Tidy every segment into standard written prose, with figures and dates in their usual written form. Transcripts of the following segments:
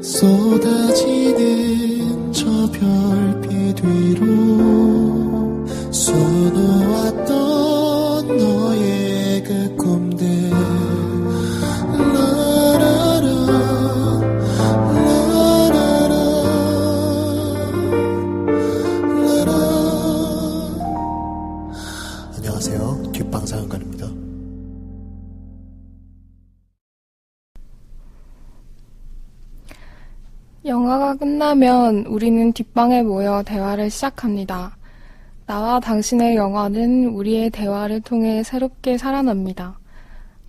쏟아지는 저 별빛 위로 수놓았던 너의 그 꿈들 안녕하세요. 뒷방사연관입니다. 영화가 끝나면 우리는 뒷방에 모여 대화를 시작합니다. 나와 당신의 영화는 우리의 대화를 통해 새롭게 살아납니다.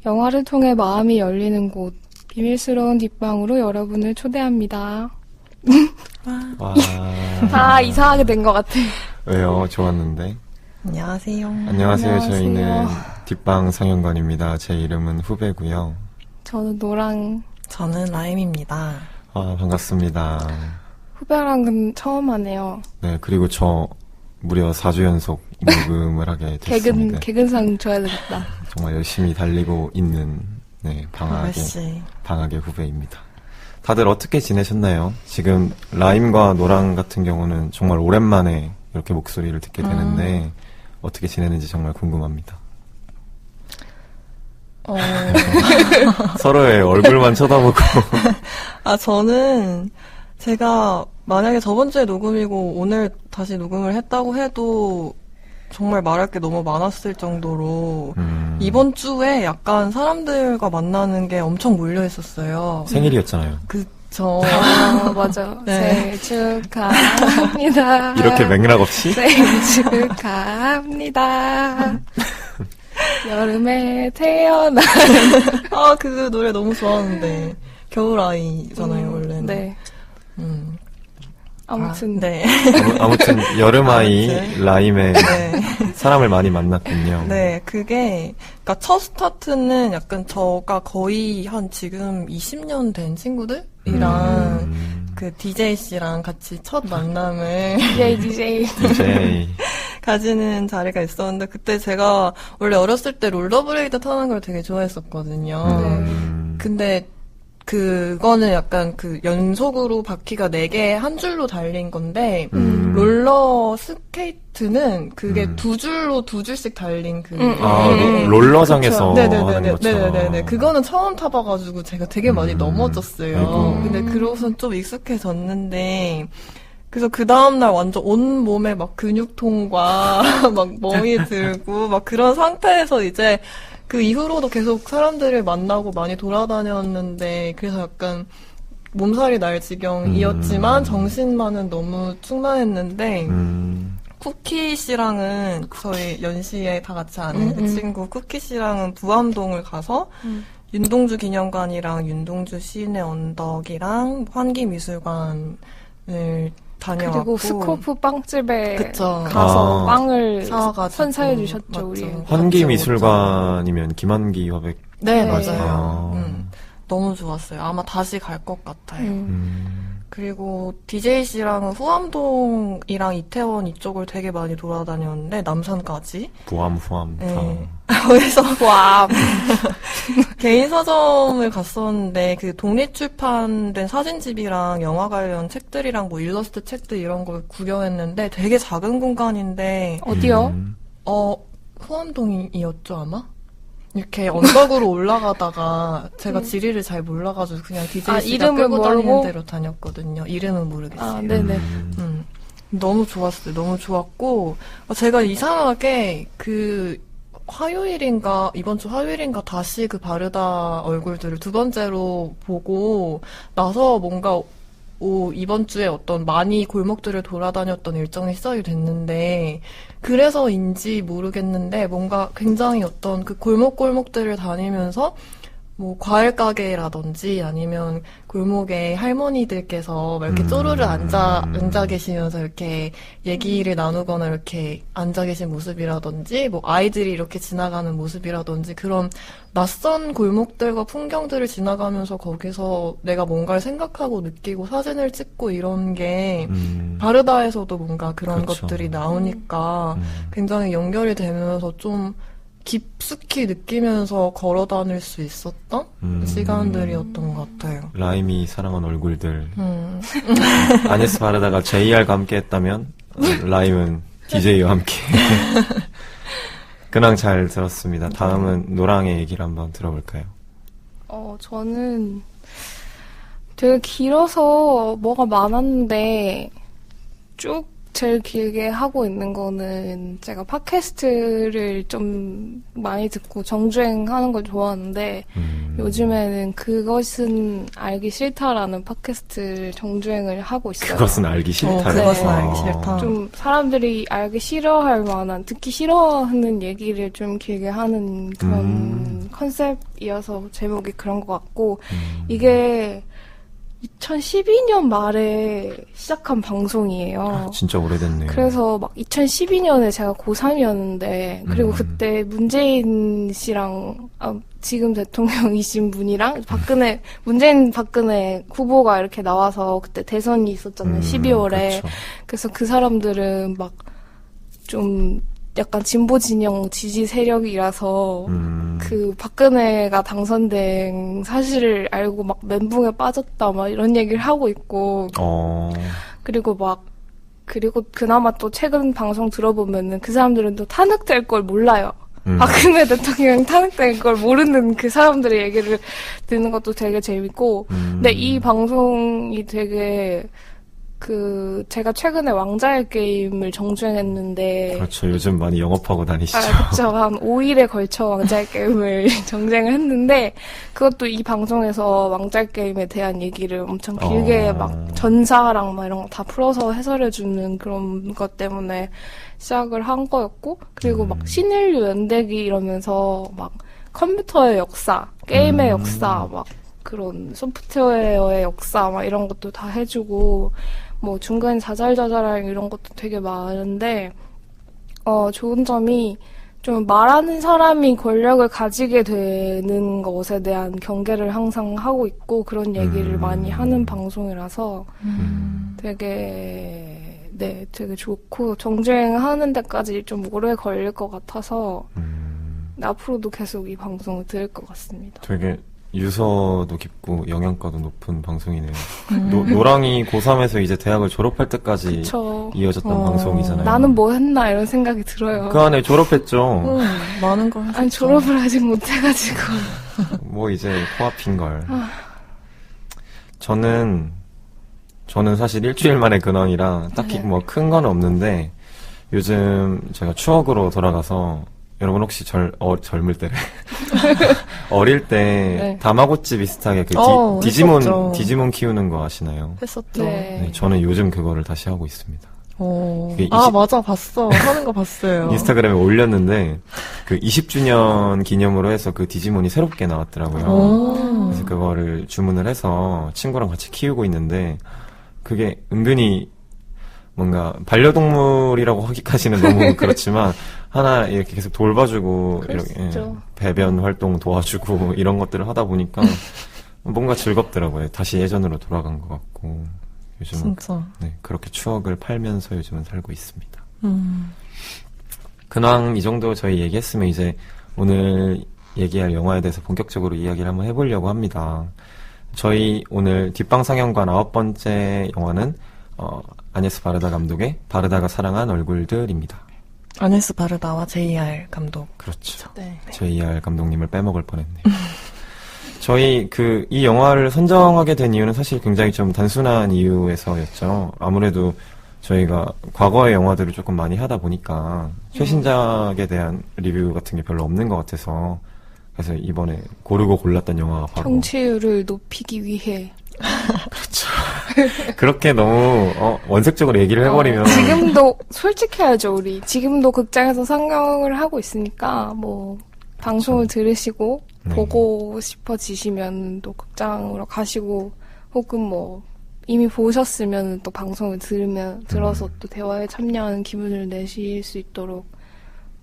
영화를 통해 마음이 열리는 곳, 비밀스러운 뒷방으로 여러분을 초대합니다. 와. 다 이상하게 된 것 같아. 왜요? 좋았는데. 안녕하세요. 안녕하세요. 저희는 뒷방 상영관입니다. 제 이름은 후배고요. 저는 노랑. 저는 라임입니다. 반갑습니다. 후배랑은 처음 하네요. 네, 그리고 저 무려 4주 연속 녹음을 하게 됐습니다. 개근상 줘야 되겠다. 정말 열심히 달리고 있는 방학의 후배입니다. 다들 어떻게 지내셨나요? 지금 라임과 노랑 같은 경우는 정말 오랜만에 이렇게 목소리를 듣게 되는데 어떻게 지내는지 정말 궁금합니다. 서로의 얼굴만 쳐다보고 저는 제가 만약에 저번 주에 녹음이고 오늘 다시 녹음을 했다고 해도 정말 말할 게 너무 많았을 정도로 이번 주에 약간 사람들과 만나는 게 엄청 몰려 있었어요. 생일이었잖아요. 그쵸. 맞아. 네. 생일 축하합니다. 이렇게 맥락 없이? 생일 축하합니다. 여름에 태어난. 그 노래 너무 좋아하는데. 겨울아이잖아요, 원래는. 네. 아무튼. 네. 아무튼, 여름아이, 라임의 네. 사람을 많이 만났군요. 네, 그러니까 첫 스타트는 약간 저가 거의 한 지금 20년 된 친구들이랑 그 DJ 씨랑 같이 첫 만남을 DJ 가지는 자리가 있었는데 그때 제가 원래 어렸을 때 롤러브레이드 타는 걸 되게 좋아했었거든요. 근데 그거는 약간 그 연속으로 바퀴가 4개 한 줄로 달린 건데 롤러 스케이트는 그게 2줄씩 달린 롤러장에서 하는 것처럼. 네네네. 그거는 처음 타봐가지고 제가 되게 많이 넘어졌어요. 아이고. 근데 그러고선 좀 익숙해졌는데 그래서 그 다음날 완전 온 몸에 막 근육통과 막 멍이 들고 막 그런 상태에서 이제 그 이후로도 계속 사람들을 만나고 많이 돌아다녔는데 그래서 약간 몸살이 날 지경이었지만 정신만은 너무 충만했는데 쿠키 씨랑은 저희 연시에 다 같이 아는 그 친구 쿠키 씨랑은 부암동을 가서 윤동주 기념관이랑 윤동주 시인의 언덕이랑 환기미술관을 다녀왔고 그리고 스코프 빵집에 그쵸. 가서 빵을 사와가지고. 선사해 주셨죠. 맞죠. 우리. 환기미술관이면 김환기 화백. 네, 네. 맞아요. 너무 좋았어요. 아마 다시 갈 것 같아요. 그리고 DJ 씨랑은 후암동이랑 이태원 이쪽을 되게 많이 돌아다녔는데 남산까지. 부암, 후암. 네. 거기서 개인 서점을 갔었는데 그 독립출판된 사진집이랑 영화 관련 책들이랑 뭐 일러스트 책들 이런 걸 구경했는데 되게 작은 공간인데 어디요? 후암동이었죠 아마? 이렇게 언덕으로 올라가다가 제가 지리를 잘 몰라가지고 그냥 DJ 씨가 이름을 끌고 다니는 모르고? 대로 다녔거든요. 이름은 모르겠어요. 네네. 너무 좋았어요. 너무 좋았고 제가 이상하게 이번 주 화요일인가 다시 그 바르다 얼굴들을 두 번째로 보고 나서 뭔가 이번 주에 어떤 많이 골목들을 돌아다녔던 일정이 시작이 됐는데 그래서인지 모르겠는데 뭔가 굉장히 어떤 그 골목골목들을 다니면서 뭐 과일 가게라든지 아니면 골목에 할머니들께서 막 이렇게 쪼르르 앉아 계시면서 이렇게 얘기를 나누거나 이렇게 앉아 계신 모습이라든지 뭐 아이들이 이렇게 지나가는 모습이라든지 그런 낯선 골목들과 풍경들을 지나가면서 거기서 내가 뭔가를 생각하고 느끼고 사진을 찍고 이런 게 바르다에서도 뭔가 그런 그렇죠. 것들이 나오니까 굉장히 연결이 되면서 좀 깊숙이 느끼면서 걸어 다닐 수 있었던 시간들이었던 것 같아요. 라임이 사랑한 얼굴들. 아네스 바르다가 JR과 함께 했다면, 라임은 DJ와 함께. 근황 잘 들었습니다. 다음은 노랑의 얘기를 한번 들어볼까요? 저는 되게 길어서 뭐가 많았는데, 쭉 제일 길게 하고 있는 거는 제가 팟캐스트를 좀 많이 듣고 정주행하는 걸 좋아하는데 요즘에는 그것은 알기 싫다라는 팟캐스트 정주행을 하고 있어요. 그것은 알기 싫다. 그것은 네. 알기 싫다. 좀 사람들이 알기 싫어할 만한, 듣기 싫어하는 얘기를 좀 길게 하는 그런 컨셉이어서 제목이 그런 것 같고 이게 2012년 말에 시작한 방송이에요. 진짜 오래됐네요. 그래서 막 2012년에 제가 고3이었는데, 그리고 그때 문재인 씨랑, 지금 대통령이신 분이랑 문재인 박근혜 후보가 이렇게 나와서 그때 대선이 있었잖아요. 12월에. 그렇죠. 그래서 그 사람들은 막 좀 약간 진보 진영 지지 세력이라서 그 박근혜가 당선된 사실을 알고 막 멘붕에 빠졌다 막 이런 얘기를 하고 있고 그리고 그나마 또 최근 방송 들어보면은 그 사람들은 또 탄핵될 걸 몰라요. 박근혜 대통령 탄핵될 걸 모르는 그 사람들의 얘기를 듣는 것도 되게 재밌고 근데 이 방송이 되게 제가 최근에 왕자의 게임을 정주행했는데. 그렇죠. 요즘 많이 영업하고 다니시죠. 그쵸. 한 5일에 걸쳐 왕자의 게임을 정주행을 했는데, 그것도 이 방송에서 왕자의 게임에 대한 얘기를 엄청 길게 막 전사랑 막 이런 거 다 풀어서 해설해주는 그런 것 때문에 시작을 한 거였고, 그리고 막 신인류 연대기 이러면서 막 컴퓨터의 역사, 게임의 역사, 막 그런 소프트웨어의 역사 막 이런 것도 다 해주고, 뭐 중간에 자잘자잘한 이런 것도 되게 많은데 좋은 점이 좀 말하는 사람이 권력을 가지게 되는 것에 대한 경계를 항상 하고 있고 그런 얘기를 많이 하는 방송이라서 되게 좋고 정주행하는 데까지 좀 오래 걸릴 것 같아서 앞으로도 계속 이 방송을 들을 것 같습니다. 되게 유서도 깊고 영양가도 높은 방송이네요. 노랑이 고3에서 이제 대학을 졸업할 때까지 그쵸. 이어졌던 방송이잖아요. 나는 뭐 했나 이런 생각이 들어요. 그 안에 졸업했죠. 많은 걸 아니 졸업을 아직 못해가지고. 뭐 이제 코앞인걸. 저는 사실 일주일 만에 근황이라 딱히 뭐 큰 건 없는데 요즘 제가 추억으로 돌아가서 여러분 혹시 젊을 때래 어릴 때 다마고치 비슷하게 했었죠. 디지몬 키우는 거 아시나요? 했었죠. 네. 네, 저는 요즘 그거를 다시 하고 있습니다. 그게 맞아, 봤어. 하는 거 봤어요. 인스타그램에 올렸는데 그 20주년 기념으로 해서 그 디지몬이 새롭게 나왔더라고요. 그래서 그거를 주문을 해서 친구랑 같이 키우고 있는데 그게 은근히 뭔가 반려동물이라고 하기까지는 너무 그렇지만 하나 이렇게 계속 돌봐주고 이렇게 배변 활동 도와주고 이런 것들을 하다 보니까 뭔가 즐겁더라고요. 다시 예전으로 돌아간 것 같고 요즘은 진짜. 네, 그렇게 추억을 팔면서 요즘은 살고 있습니다. 근황 이 정도 저희 얘기했으면 이제 오늘 얘기할 영화에 대해서 본격적으로 이야기를 한번 해보려고 합니다. 저희 오늘 뒷방상영관 9번째 영화는 아네스 바르다 감독의 바르다가 사랑한 얼굴들입니다. 아네스 바르다와 JR 감독. 그렇죠. 네. JR 감독님을 빼먹을 뻔했네요. 저희 이 영화를 선정하게 된 이유는 사실 굉장히 좀 단순한 이유에서였죠. 아무래도 저희가 과거의 영화들을 조금 많이 하다 보니까 최신작에 대한 리뷰 같은 게 별로 없는 것 같아서 그래서 이번에 고르고 골랐던 영화가 바로 청취율을 높이기 위해. 그렇죠. 그렇게 너무 원색적으로 얘기를 해버리면 지금도 솔직해야죠 우리. 지금도 극장에서 상영을 하고 있으니까 뭐 방송을 들으시고 보고 싶어지시면 또 극장으로 가시고 혹은 뭐 이미 보셨으면 또 방송을 들어서 또 대화에 참여하는 기분을 내실 수 있도록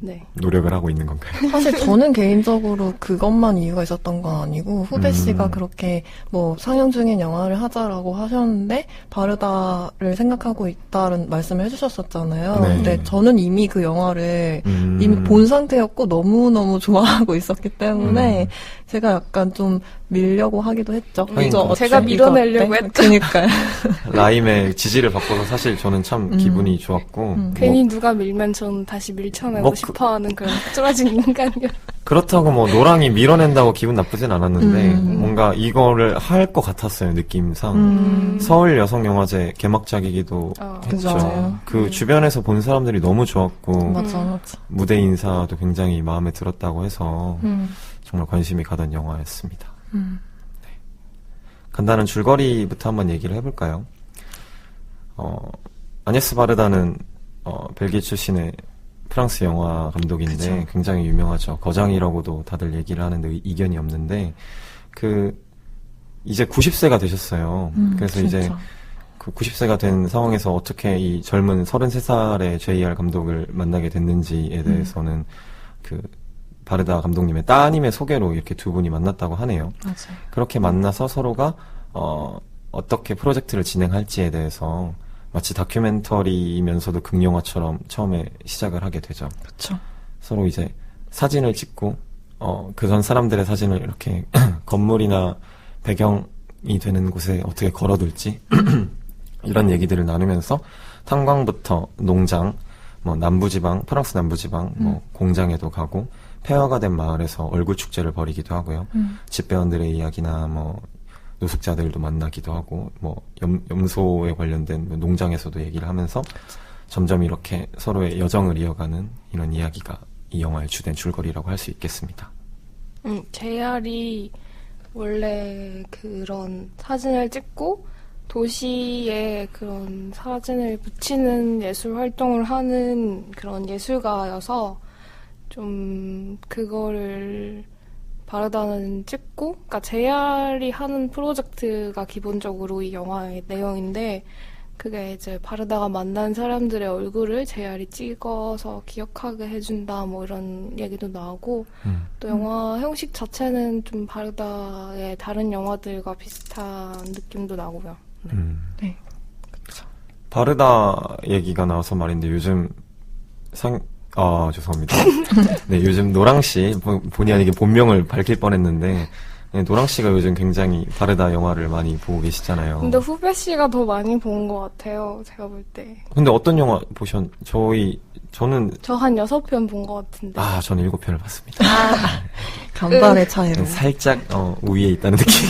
네. 노력을 하고 있는 건가요? 사실 저는 개인적으로 그것만 이유가 있었던 건 아니고 후배 씨가 그렇게 뭐 상영 중인 영화를 하자라고 하셨는데 바르다를 생각하고 있다는 말씀을 해주셨었잖아요. 네. 근데 저는 이미 그 영화를 이미 본 상태였고 너무너무 좋아하고 있었기 때문에 제가 약간 좀 밀려고 하기도 했죠. 하긴 제가 밀어내려고 했죠. 그러니까요. 라임의 지지를 받고서 사실 저는 참 기분이 좋았고 괜히 누가 밀면 전 다시 밀쳐내고 뭐 싶어하는 그런 쫄아진 인간이요. 그렇다고 뭐 노랑이 밀어낸다고 기분 나쁘진 않았는데 뭔가 이거를 할 것 같았어요, 느낌상. 서울 여성영화제 개막작이기도 했죠. 맞아요. 그 주변에서 본 사람들이 너무 좋았고 맞아. 무대 인사도 굉장히 마음에 들었다고 해서 정말 관심이 가던 영화였습니다. 네. 간단한 줄거리부터 한번 얘기를 해볼까요? 아녜스 바르다는 벨기에 출신의 프랑스 영화 감독인데 그쵸. 굉장히 유명하죠. 거장이라고도 다들 얘기를 하는데 이견이 없는데 이제 90세가 되셨어요. 그래서 진짜. 이제 그 90세가 된 상황에서 어떻게 이 젊은 33살의 JR 감독을 만나게 됐는지에 대해서는 그 바르다 감독님의 따님의 소개로 이렇게 두 분이 만났다고 하네요. 맞아요. 그렇게 만나서 서로가 어떻게 프로젝트를 진행할지에 대해서 마치 다큐멘터리이면서도 극영화처럼 처음에 시작을 하게 되죠. 그렇죠. 서로 이제 사진을 찍고 그전 사람들의 사진을 이렇게 건물이나 배경이 되는 곳에 어떻게 걸어둘지 이런 얘기들을 나누면서 탄광부터 농장, 뭐 남부지방, 프랑스 남부지방, 뭐 공장에도 가고 폐허가 된 마을에서 얼굴 축제를 벌이기도 하고요. 집배원들의 이야기나 뭐 노숙자들도 만나기도 하고 뭐 염소에 관련된 농장에서도 얘기를 하면서 점점 이렇게 서로의 여정을 이어가는 이런 이야기가 이 영화의 주된 줄거리라고 할 수 있겠습니다. JR이 원래 그런 사진을 찍고 도시에 그런 사진을 붙이는 예술 활동을 하는 그런 예술가여서 좀 그거를 바르다는 찍고, 그러니까 JR이 하는 프로젝트가 기본적으로 이 영화의 내용인데 그게 이제 바르다가 만난 사람들의 얼굴을 JR이 찍어서 기억하게 해준다 뭐 이런 얘기도 나오고 또 영화 형식 자체는 좀 바르다의 다른 영화들과 비슷한 느낌도 나고요. 네. 바르다 얘기가 나와서 말인데 요즘 죄송합니다. 네, 요즘 노랑씨, 본의 아니게 본명을 밝힐 뻔했는데, 네, 노랑씨가 요즘 굉장히 바르다 영화를 많이 보고 계시잖아요. 근데 후배 씨가 더 많이 본 것 같아요, 제가 볼 때. 근데 어떤 영화 저는, 저 한 6편 본 것 같은데. 저는 7편을 봤습니다. 간발의 차이로. 살짝, 우위에 있다는 느낌.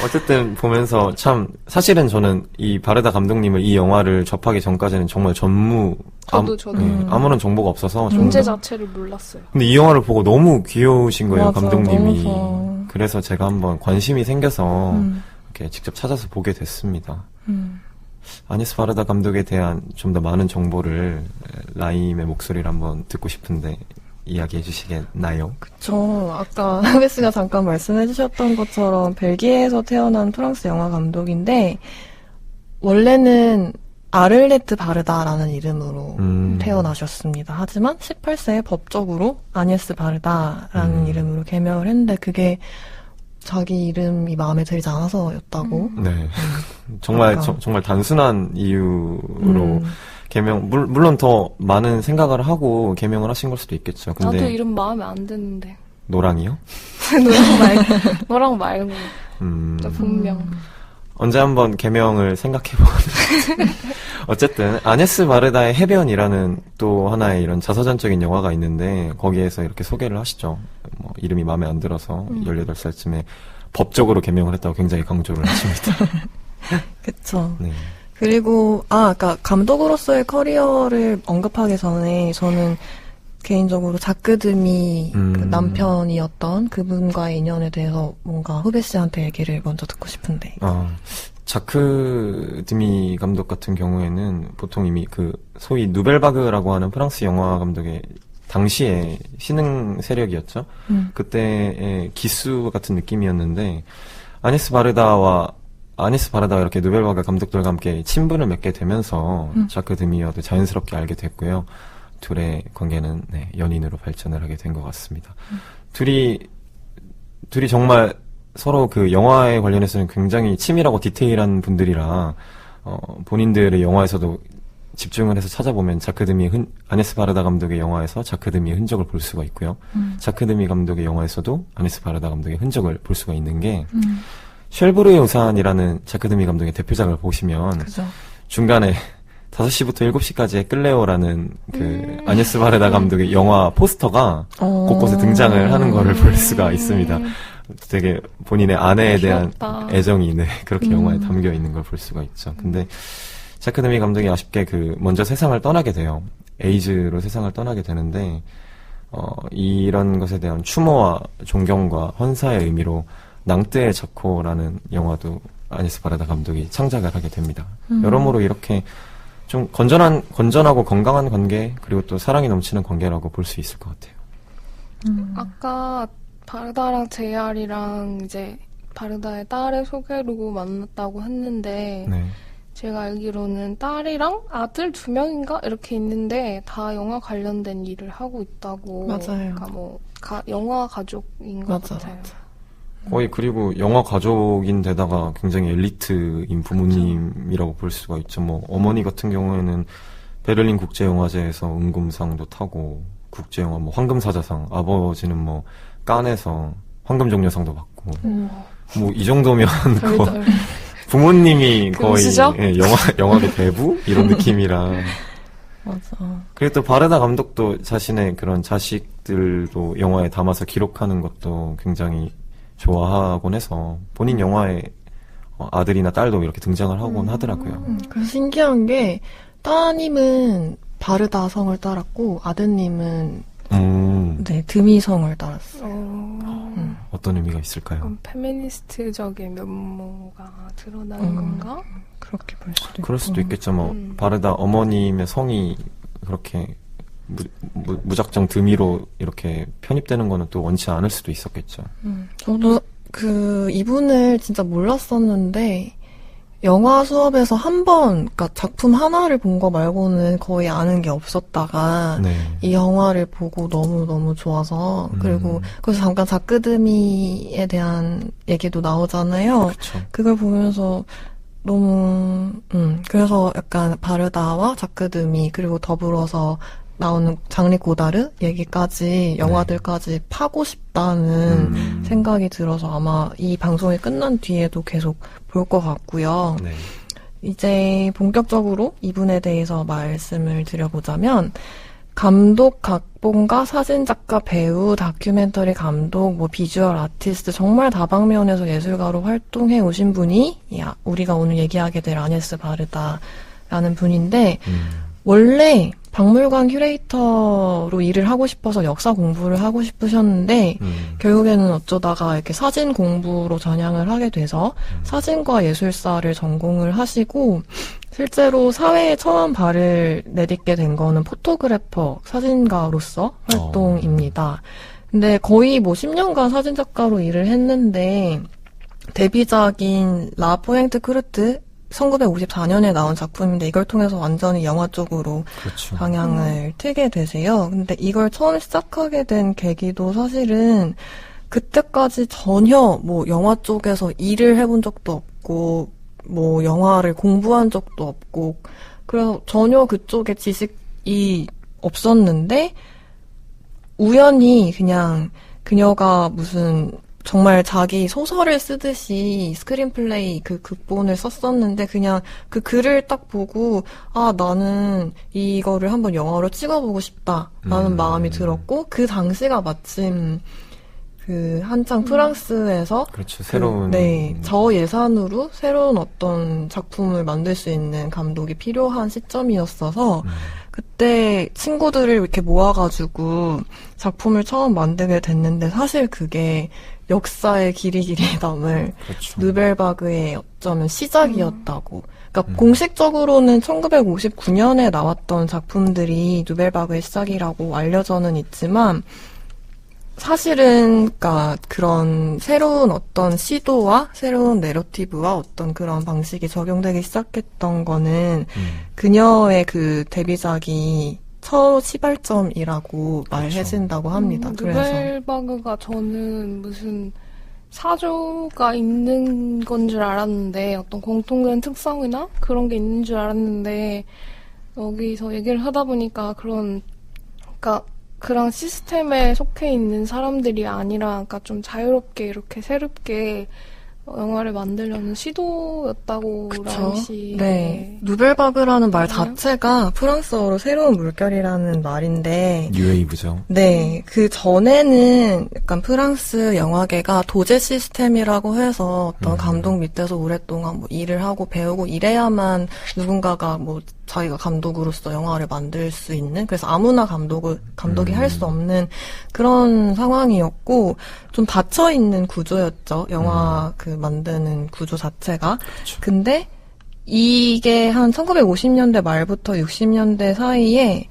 어쨌든 보면서 참, 사실은 저는 이 바르다 감독님을 이 영화를 접하기 전까지는 정말 저도. 아무런 정보가 없어서. 존재 자체를 몰랐어요. 근데 이 영화를 보고 너무 귀여우신 거예요, 맞아, 감독님이. 너무 좋아. 그래서 제가 한번 관심이 생겨서 이렇게 직접 찾아서 보게 됐습니다. 아녜스 바르다 감독에 대한 좀 더 많은 정보를 라임의 목소리를 한번 듣고 싶은데 이야기해 주시겠나요? 그쵸. 아까 후배 씨가 잠깐 말씀해 주셨던 것처럼 벨기에에서 태어난 프랑스 영화 감독인데 원래는 아를레트 바르다라는 이름으로 태어나셨습니다. 하지만 18세에 법적으로 아녜스 바르다라는 이름으로 개명을 했는데 그게 자기 이름이 마음에 들지 않아서였다고. 네. 정말 단순한 이유로 개명, 물론 더 많은 생각을 하고 개명을 하신 걸 수도 있겠죠. 근데 나도 이름 마음에 안 드는데. 노랑이요? 너랑 말고. 나 본명. 언제 한번 개명을 생각해보는데 어쨌든 아녜스 바르다의 해변이라는 또 하나의 이런 자서전적인 영화가 있는데 거기에서 이렇게 소개를 하시죠. 뭐 이름이 마음에 안 들어서 18살쯤에 법적으로 개명을 했다고 굉장히 강조를 하십니다. 그쵸. 네. 그리고 아까 감독으로서의 커리어를 언급하기 전에 저는 개인적으로 자크드미 그 남편이었던 그분과의 인연에 대해서 뭔가 후배 씨한테 얘기를 먼저 듣고 싶은데. 자크 드미 감독 같은 경우에는 보통 이미 그 소위 누벨바그라고 하는 프랑스 영화 감독의 당시에 신흥 세력이었죠. 그때의 기수 같은 느낌이었는데 아녜스 바르다가 이렇게 누벨바그 감독들과 함께 친분을 맺게 되면서 자크 드미와도 자연스럽게 알게 됐고요. 둘의 관계는 네, 연인으로 발전을 하게 된 것 같습니다. 둘이 정말 서로 그 영화에 관련해서는 굉장히 치밀하고 디테일한 분들이라 본인들의 영화에서도 집중을 해서 찾아보면 아네스 바르다 감독의 영화에서 자크 드미의 흔적을 볼 수가 있고요. 자크 드미 감독의 영화에서도 아네스 바르다 감독의 흔적을 볼 수가 있는 게 쉘브르의 우산이라는 자크 드미 감독의 대표작을 보시면 그죠. 중간에 5시부터 7시까지의 끌레오라는 아네스 바르다 감독의 영화 포스터가 곳곳에 등장을 하는 거를 볼 수가 있습니다. 되게 본인의 아내에 대한 귀엽다. 애정이 그렇게 영화에 담겨 있는 걸 볼 수가 있죠. 근데 자크 드미 감독이 아쉽게 먼저 세상을 떠나게 돼요. 에이즈로 세상을 떠나게 되는데 이런 것에 대한 추모와 존경과 헌사의 의미로 낭뜨의 자코라는 영화도 아네스 바르다 감독이 창작을 하게 됩니다. 여러모로 이렇게 좀 건전하고 건강한 관계, 그리고 또 사랑이 넘치는 관계라고 볼 수 있을 것 같아요. 아까 바르다랑 JR이랑 이제 바르다의 딸의 소개로 만났다고 했는데 네. 제가 알기로는 딸이랑 아들 2명인가 이렇게 있는데 다 영화 관련된 일을 하고 있다고. 맞아요. 그러니까 뭐 영화 가족인 것 같아요. 거의 그리고 영화 가족인데다가 굉장히 엘리트인 부모님이라고 볼 수가 있죠. 뭐 어머니 같은 경우에는 베를린 국제영화제에서 은금상도 타고 국제영화 뭐 황금사자상, 아버지는 뭐 깐에서 황금종려상도 받고 뭐 이 정도면 부모님이 거의 영화계 대부 이런 느낌이라. 맞아. 그리고 또 바르다 감독도 자신의 그런 자식들도 영화에 담아서 기록하는 것도 굉장히 좋아하곤 해서 본인 영화에 아들이나 딸도 이렇게 등장을 하곤 하더라고요. 그래서 신기한 게 따님은 바르다 성을 따랐고 아드님은 네, 드미 성을 따랐어요. 어떤 의미가 있을까요? 그럼 페미니스트적인 면모가 드러나는 건가? 그렇게 볼 수도 있고. 그럴 수도 있겠죠. 뭐 바르다 어머님의 성이 그렇게 무작정 드미로 이렇게 편입되는 거는 또 원치 않을 수도 있었겠죠. 저도 이분을 진짜 몰랐었는데 영화 수업에서 그러니까 작품 하나를 본 거 말고는 거의 아는 게 없었다가 네. 이 영화를 보고 너무너무 좋아서 그리고 그래서 잠깐 자크드미에 대한 얘기도 나오잖아요. 그쵸. 그걸 보면서 너무 그래서 약간 바르다와 자크드미 그리고 더불어서 나오는 장리 고다르 얘기까지 영화들까지 파고 싶다는 생각이 들어서 아마 이 방송이 끝난 뒤에도 계속 볼 것 같고요. 네. 이제 본격적으로 이분에 대해서 말씀을 드려보자면 감독, 각본가, 사진작가, 배우, 다큐멘터리 감독, 뭐 비주얼 아티스트 정말 다방면에서 예술가로 활동해 오신 분이 우리가 오늘 얘기하게 될 아네스 바르다라는 분인데 원래 박물관 큐레이터로 일을 하고 싶어서 역사 공부를 하고 싶으셨는데 결국에는 어쩌다가 이렇게 사진 공부로 전향을 하게 돼서 사진과 예술사를 전공을 하시고 실제로 사회에 처음 발을 내딛게 된 거는 포토그래퍼, 사진가로서 활동입니다. 근데 거의 뭐 10년간 사진작가로 일을 했는데 데뷔작인 라 포엔트 크루트 1954년에 나온 작품인데 이걸 통해서 완전히 영화 쪽으로 그렇죠. 방향을 틀게 되세요. 근데 이걸 처음 시작하게 된 계기도 사실은 그때까지 전혀 뭐 영화 쪽에서 일을 해본 적도 없고 뭐 영화를 공부한 적도 없고 그래서 전혀 그쪽에 지식이 없었는데 우연히 그냥 그녀가 무슨 정말 자기 소설을 쓰듯이 스크린플레이 그 극본을 썼었는데 그냥 그 글을 딱 보고 나는 이거를 한번 영화로 찍어보고 싶다라는 마음이 들었고 그 당시가 마침 한창 프랑스에서 그렇죠. 새로운 저예산으로 새로운 어떤 작품을 만들 수 있는 감독이 필요한 시점이었어서 그때 친구들을 이렇게 모아가지고 작품을 처음 만들게 됐는데 사실 그게 역사의 길이 남을 그렇죠. 누벨바그의 어쩌면 시작이었다고. 그러니까 공식적으로는 1959년에 나왔던 작품들이 누벨바그의 시작이라고 알려져는 있지만 사실은 그러니까 그런 새로운 어떤 시도와 새로운 내러티브와 어떤 그런 방식이 적용되기 시작했던 거는 그녀의 그 데뷔작이 첫 시발점이라고 말해진다고 합니다. 그래서 누벨바그가 저는 무슨 사조가 있는 건 줄 알았는데 어떤 공통된 특성이나 그런 게 있는 줄 알았는데 여기서 얘기를 하다 보니까 그러니까 그런 시스템에 속해 있는 사람들이 아니라 그러니까 좀 자유롭게 이렇게 새롭게 영화를 만들려는 시도였다고 당시. 네. 누벨바그라는 말 맞아요? 자체가 프랑스어로 새로운 물결이라는 말인데 뉴웨이브죠. 네, 그 전에는 약간 프랑스 영화계가 도제 시스템이라고 해서 어떤 감독 밑에서 오랫동안 뭐 일을 하고 배우고 이래야만 누군가가 뭐 자기가 감독으로서 영화를 만들 수 있는, 그래서 아무나 감독이 할 수 없는 그런 상황이었고, 좀 닫혀있는 구조였죠. 영화 그 만드는 구조 자체가. 그렇죠. 근데 이게 한 1950년대 말부터 60년대 사이에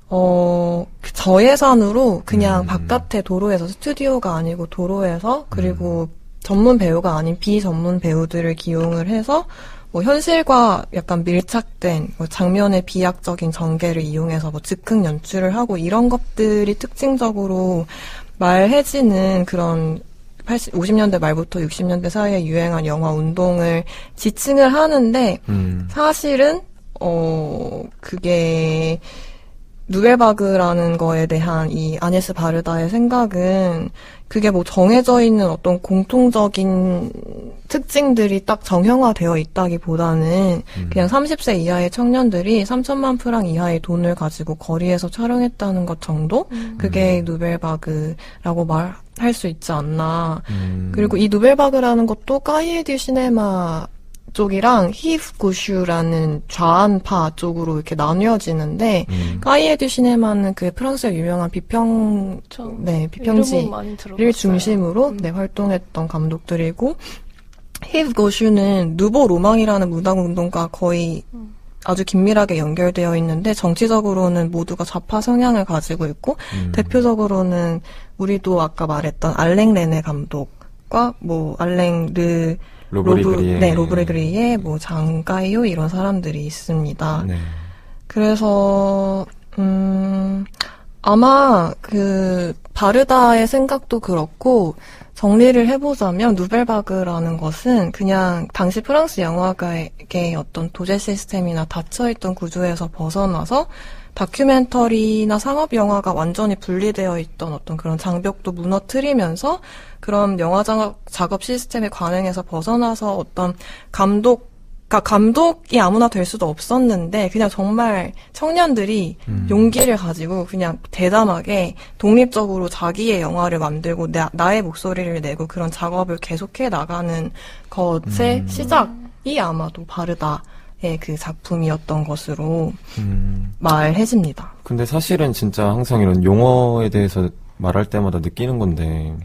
그 저예산으로 그냥 바깥에 도로에서, 스튜디오가 아니고 도로에서, 그리고 전문 배우가 아닌 비전문 배우들을 기용을 해서 뭐 현실과 약간 밀착된 뭐 장면의 비약적인 전개를 이용해서 뭐 즉흥 연출을 하고 이런 것들이 특징적으로 말해지는 그런 50년대 말부터 60년대 사이에 유행한 영화 운동을 지칭을 하는데 사실은 그게 누벨바그라는 거에 대한 이 아네스 바르다의 생각은 그게 뭐 정해져 있는 어떤 공통적인 특징들이 딱 정형화되어 있다기보다는 그냥 30세 이하의 청년들이 3천만 프랑 이하의 돈을 가지고 거리에서 촬영했다는 것 정도? 그게 누벨바그라고 말할 수 있지 않나. 그리고 이 누벨바그라는 것도 까이에 듀 시네마 쪽이랑 히브 구슈라는 좌안파 쪽으로 이렇게 나뉘어지는데 까이에 듀 시네마는 그 프랑스의 유명한 비평지를 중심으로 활동했던 감독들이고, 히브 구슈는 누보 로망이라는 문화운동과 거의 아주 긴밀하게 연결되어 있는데 정치적으로는 모두가 좌파 성향을 가지고 있고 대표적으로는 우리도 아까 말했던 알랭 레네 감독과 뭐 알랭 로브레그리에 뭐 장가이오 이런 사람들이 있습니다. 네. 그래서 아마 그 바르다의 생각도 그렇고 정리를 해보자면 누벨바그라는 것은 그냥 당시 프랑스 영화계의 어떤 도제 시스템이나 닫혀있던 구조에서 벗어나서 다큐멘터리나 상업 영화가 완전히 분리되어 있던 어떤 그런 장벽도 무너뜨리면서 그런 영화 작업 시스템에 관행에서 벗어나서 어떤 감독이 아무나 될 수도 없었는데 그냥 정말 청년들이 용기를 가지고 그냥 대담하게 독립적으로 자기의 영화를 만들고 나의 목소리를 내고 그런 작업을 계속해 나가는 것의 시작이 아마도 바르다의 그 작품이었던 것으로 말해집니다. 근데 사실은 진짜 항상 이런 용어에 대해서 말할 때마다 느끼는 건데,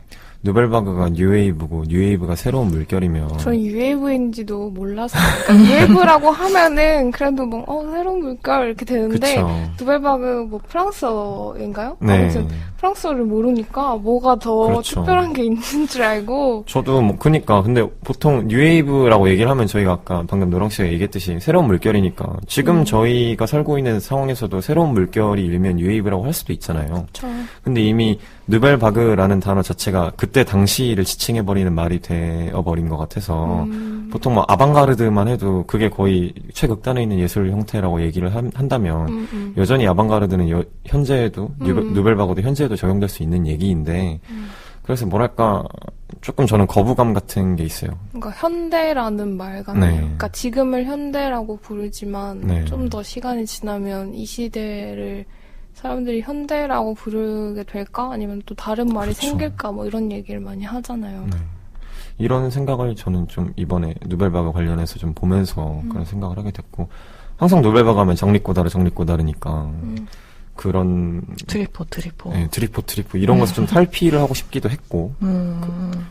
누벨바그가 뉴웨이브고 뉴웨이브가 새로운 물결이면 전 뉴웨이브인지도 몰라서 뉴웨이브라고 하면은 그래도 뭐 새로운 물결 이렇게 되는데 그쵸. 누벨바그 뭐 프랑스어인가요? 네. 아무튼 프랑스어를 모르니까 뭐가 더 그렇죠. 특별한 게 있는 줄 알고 저도 뭐 그니까 근데 보통 뉴웨이브라고 얘기를 하면 저희가 아까 방금 노랑 씨가 얘기했듯이 새로운 물결이니까 지금 저희가 살고 있는 상황에서도 새로운 물결이 일면 뉴웨이브라고 할 수도 있잖아요. 저 근데 이미 누벨바그라는 단어 자체가 그때 당시를 지칭해버리는 말이 되어버린 것 같아서 보통 뭐 아방가르드만 해도 그게 거의 최극단에 있는 예술 형태라고 얘기를 한다면 여전히 아방가르드는 현재에도 누벨바그도 현재에도 적용될 수 있는 얘기인데 그래서 뭐랄까 조금 저는 거부감 같은 게 있어요. 그러니까 현대라는 말 같네요. 네. 그러니까 지금을 현대라고 부르지만 네. 좀 더 시간이 지나면 이 시대를 사람들이 현대라고 부르게 될까? 아니면 또 다른 말이 그렇죠. 생길까? 뭐 이런 얘기를 많이 하잖아요. 네. 이런 생각을 저는 좀 이번에 누벨바그 관련해서 좀 보면서 그런 생각을 하게 됐고 항상 누벨바그 하면 장리꼬다르니까 그런 트리포. 네, 트리포 이런 것을 좀 탈피를 하고 싶기도 했고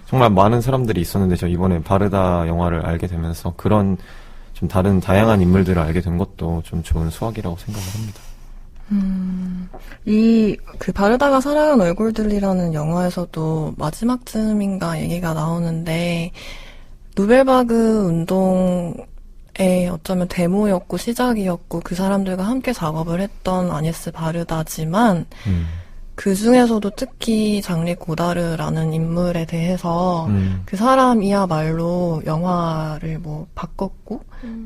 정말 많은 사람들이 있었는데 저 이번에 바르다 영화를 알게 되면서 그런 좀 다른 다양한 인물들을 알게 된 것도 좀 좋은 수학이라고 생각을 합니다. 그 바르다가 사랑한 얼굴들이라는 영화에서도 마지막쯤인가 얘기가 나오는데 누벨바그 운동 어쩌면 데모였고 시작이었고 그 사람들과 함께 작업을 했던 아니스 바르다지만 그 중에서도 특히 장리 고다르라는 인물에 대해서 그 사람이야말로 영화를 뭐 바꿨고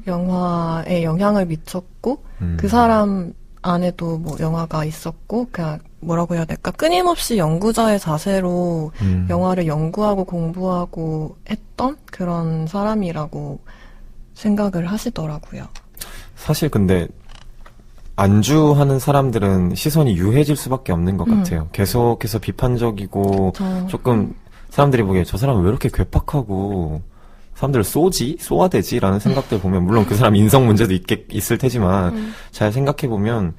영화에 영향을 미쳤고 그 사람 안에도 뭐 영화가 있었고 그냥 뭐라고 해야 될까 끊임없이 연구자의 자세로 영화를 연구하고 공부하고 했던 그런 사람이라고 생각을 하시더라고요. 사실 근데 안주하는 사람들은 시선이 유해질 수밖에 없는 것 같아요. 계속해서 비판적이고 조금 사람들이 보기에 저 사람은 왜 이렇게 괴팍하고 사람들을 쏘아대지? 라는 생각들 보면 물론 그 사람 인성 문제도 있을 테지만 잘 생각해보면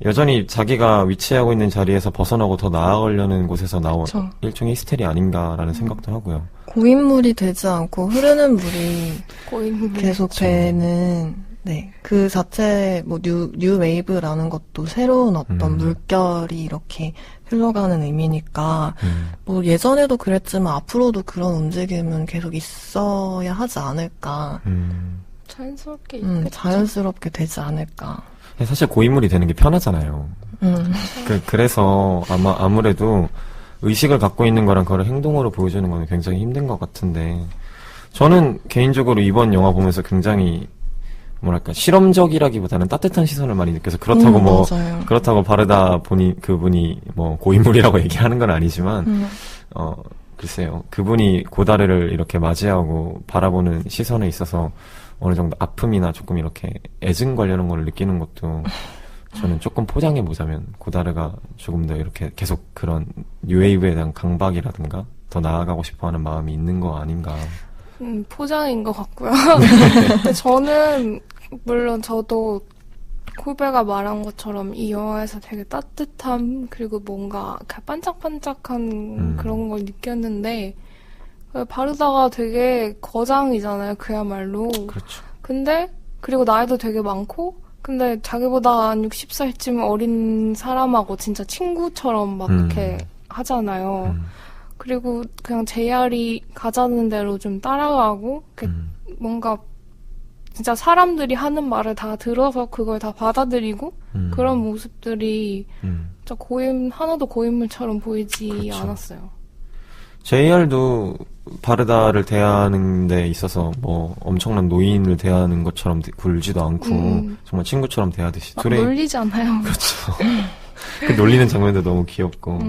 여전히 자기가 위치하고 있는 자리에서 벗어나고 더 나아가려는 곳에서 나온 일종의 히스테리 아닌가라는 생각도 하고요. 고인물이 되지 않고 흐르는 물이 계속 되는 네, 그 자체 뭐 뉴 웨이브라는 것도 새로운 어떤 물결이 이렇게 흘러가는 의미니까 뭐 예전에도 그랬지만 앞으로도 그런 움직임은 계속 있어야 하지 않을까. 자연스럽게 있겠죠. 자연스럽게 되지 않을까. 사실 고인물이 되는 게 편하잖아요. 그래서 아무래도 의식을 갖고 있는 거랑 그걸 행동으로 보여주는 거는 굉장히 힘든 것 같은데 저는 개인적으로 이번 영화 보면서 굉장히 뭐랄까 실험적이라기보다는 따뜻한 시선을 많이 느껴서 그렇다고 그렇다고 바르다 보니 그분이 뭐 고인물이라고 얘기하는 건 아니지만 글쎄요 그분이 고다르를 이렇게 맞이하고 바라보는 시선에 있어서 어느 정도 아픔이나 조금 이렇게 애증관련한 걸 느끼는 것도 저는 조금 포장해 보자면 고다르가 조금 더 이렇게 계속 그런 뉴웨이브에 대한 강박이라든가 더 나아가고 싶어하는 마음이 있는 거 아닌가. 포장인 것 같고요. 근데 저는 물론 저도 콜베가 말한 것처럼 이 영화에서 되게 따뜻함 그리고 뭔가 반짝반짝한 그런 걸 느꼈는데 바르다가 되게 거장이잖아요. 그야말로. 그렇죠. 근데 그리고 나이도 되게 많고 근데 자기보다 한 60살쯤 어린 사람하고 진짜 친구처럼 막 이렇게 하잖아요. 그리고 그냥 JR이 가자는 대로 좀 따라가고 뭔가 진짜 사람들이 하는 말을 다 들어서 그걸 다 받아들이고 그런 모습들이 진짜 하나도 고인물처럼 보이지 그렇죠. 않았어요. JR도 바르다를 대하는 데 있어서 뭐 엄청난 노인을 대하는 것처럼 굴지도 않고 정말 친구처럼 대하듯이 놀리지 않아요. 그렇죠. 그 놀리는 장면도 너무 귀엽고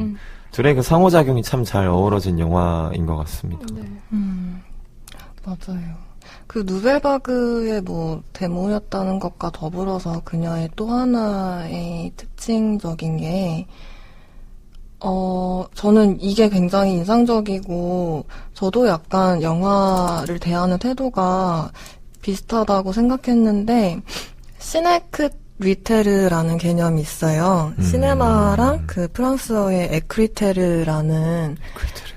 둘의 그 상호작용이 참 잘 어우러진 영화인 것 같습니다. 네. 맞아요. 그 누벨바그의 뭐 데모였다는 것과 더불어서 그녀의 또 하나의 특징적인 게 저는 이게 굉장히 인상적이고 저도 약간 영화를 대하는 태도가 비슷하다고 생각했는데 시네크 리테르라는 개념이 있어요. 시네마랑 그 프랑스어의 에크리테르라는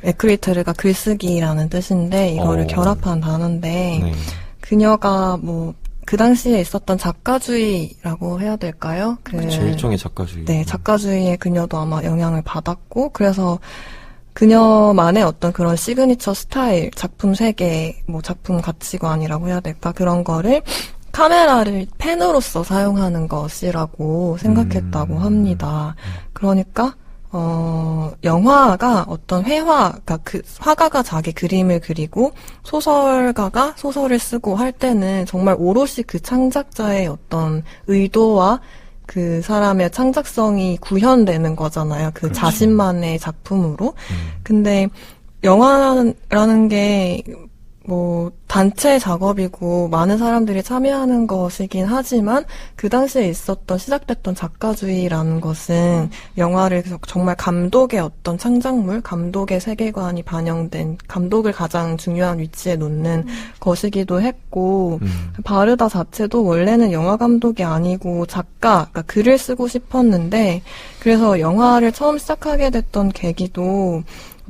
에크리테르가 글쓰기라는 뜻인데 이거를 결합한 단어인데 네. 그녀가 뭐 그 당시에 있었던 작가주의라고 해야 될까요? 그렇죠. 일종의 작가주의. 네, 작가주의에 그녀도 아마 영향을 받았고 그래서 그녀만의 어떤 그런 시그니처 스타일, 작품 세계, 뭐 작품 가치관이라고 해야 될까? 그런 거를 카메라를 펜으로서 사용하는 것이라고 생각했다고 합니다. 그러니까 영화가 어떤 그러니까 그 화가가 자기 그림을 그리고 소설가가 소설을 쓰고 할 때는 정말 오롯이 그 창작자의 어떤 의도와 그 사람의 창작성이 구현되는 거잖아요. 그 그렇죠. 자신만의 작품으로. 근데 영화라는 게 뭐 단체 작업이고 많은 사람들이 참여하는 것이긴 하지만 그 당시에 있었던 시작됐던 작가주의라는 것은 영화를 정말 감독의 어떤 창작물, 감독의 세계관이 반영된 감독을 가장 중요한 위치에 놓는 것이기도 했고 바르다 자체도 원래는 영화 감독이 아니고 작가, 그러니까 글을 쓰고 싶었는데 그래서 영화를 처음 시작하게 됐던 계기도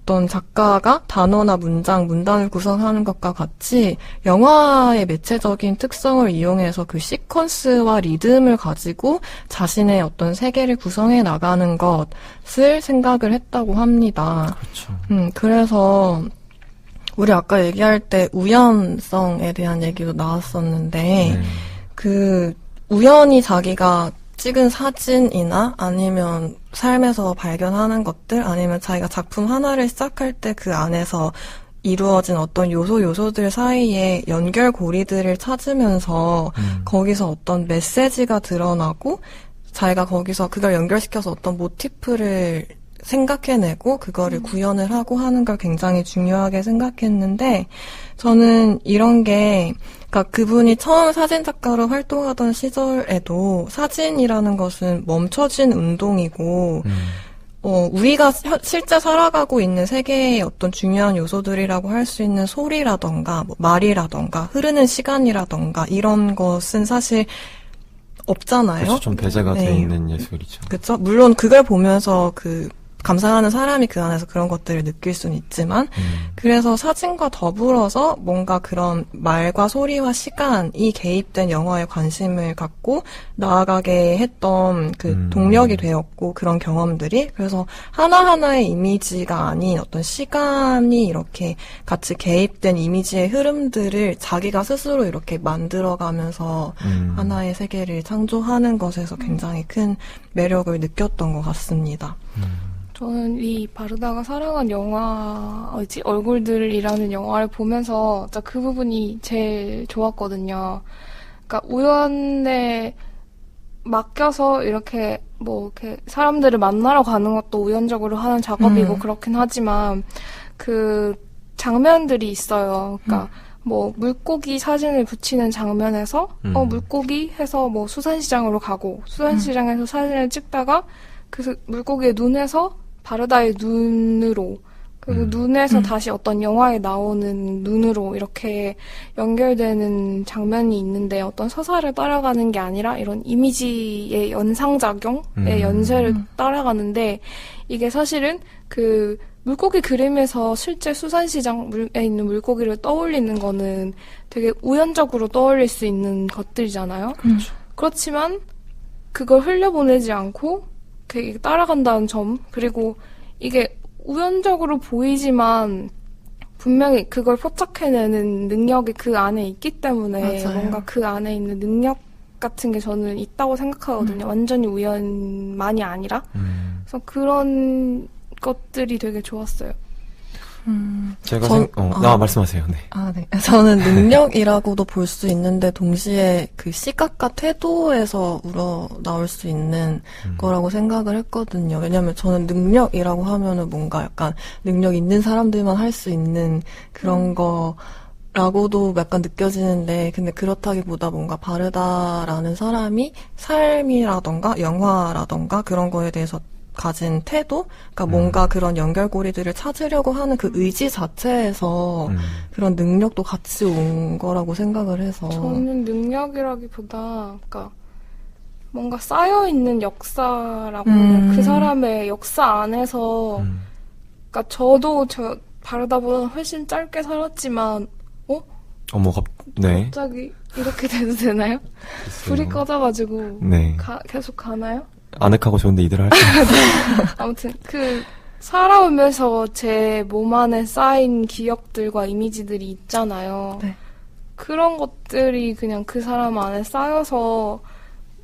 어떤 작가가 단어나 문단을 구성하는 것과 같이 영화의 매체적인 특성을 이용해서 그 시퀀스와 리듬을 가지고 자신의 어떤 세계를 구성해 나가는 것을 생각을 했다고 합니다. 그렇죠. 그래서 우리 아까 얘기할 때 우연성에 대한 얘기도 나왔었는데, 그, 우연히 자기가 찍은 사진이나 아니면 삶에서 발견하는 것들, 아니면 자기가 작품 하나를 시작할 때 그 안에서 이루어진 어떤 요소들 사이에 연결고리들을 찾으면서 거기서 어떤 메시지가 드러나고 자기가 거기서 그걸 연결시켜서 어떤 모티프를 생각해내고 그거를 구현을 하고 하는 걸 굉장히 중요하게 생각했는데 저는 이런 게 그러니까 그분이 처음 사진작가로 활동하던 시절에도 사진이라는 것은 멈춰진 운동이고 우리가 실제 살아가고 있는 세계의 어떤 중요한 요소들이라고 할 수 있는 소리라던가 뭐 말이라던가 흐르는 시간이라던가 이런 것은 사실 없잖아요. 그렇죠. 좀 배제가 네. 돼 있는 예술이죠. 그렇죠. 물론 그걸 보면서 그 감상하는 사람이 그 안에서 그런 것들을 느낄 수는 있지만 그래서 사진과 더불어서 뭔가 그런 말과 소리와 시간이 개입된 영화에 관심을 갖고 나아가게 했던 그 동력이 되었고 그런 경험들이 그래서 하나하나의 이미지가 아닌 어떤 시간이 이렇게 같이 개입된 이미지의 흐름들을 자기가 스스로 이렇게 만들어가면서 하나의 세계를 창조하는 것에서 굉장히 큰 매력을 느꼈던 것 같습니다. 저는 이 바르다가 사랑한 영화, 얼굴들이라는 영화를 보면서 진짜 그 부분이 제일 좋았거든요. 그러니까 우연에 맡겨서 이렇게 이렇게 사람들을 만나러 가는 것도 우연적으로 하는 작업이고 그렇긴 하지만 그 장면들이 있어요. 그러니까 물고기 사진을 붙이는 장면에서 물고기 해서 수산시장으로 가고 수산시장에서 사진을 찍다가 그 물고기의 눈에서 바르다의 눈으로 그리고 눈에서 다시 어떤 영화에 나오는 눈으로 이렇게 연결되는 장면이 있는데 어떤 서사를 따라가는 게 아니라 이런 이미지의 연상작용의 연쇄를 따라가는데 이게 사실은 그 물고기 그림에서 실제 수산시장에 있는 물고기를 떠올리는 거는 되게 우연적으로 떠올릴 수 있는 것들이잖아요. 그렇죠. 그렇지만 그걸 흘려보내지 않고 되게 따라간다는 점 그리고 이게 우연적으로 보이지만 분명히 그걸 포착해내는 능력이 그 안에 있기 때문에 맞아요. 뭔가 그 안에 있는 능력 같은 게 저는 있다고 생각하거든요. 완전히 우연만이 아니라 그래서 그런 것들이 되게 좋았어요. 제가 말씀하세요. 네. 네. 저는 능력이라고도 볼 수 있는데 동시에 그 시각과 태도에서 우러나올 수 있는 거라고 생각을 했거든요. 왜냐면 저는 능력이라고 하면은 뭔가 약간 능력 있는 사람들만 할 수 있는 그런 거라고도 약간 느껴지는데 근데 그렇다기보다 뭔가 바르다라는 사람이 삶이라던가 영화라던가 그런 거에 대해서 가진 태도? 그러니까 뭔가 그런 연결고리들을 찾으려고 하는 그 의지 자체에서 그런 능력도 같이 온 거라고 생각을 해서. 저는 능력이라기보다, 그러니까 뭔가 쌓여있는 역사라고 그 사람의 역사 안에서, 그러니까 저도 바르다보다 훨씬 짧게 살았지만, 네. 갑자기 이렇게 돼도 되나요? 불이 꺼져가지고 네. 계속 가나요? 아늑하고 좋은데 이대로 할게요. 아무튼 살아오면서 제 몸 안에 쌓인 기억들과 이미지들이 있잖아요. 네. 그런 것들이 그냥 그 사람 안에 쌓여서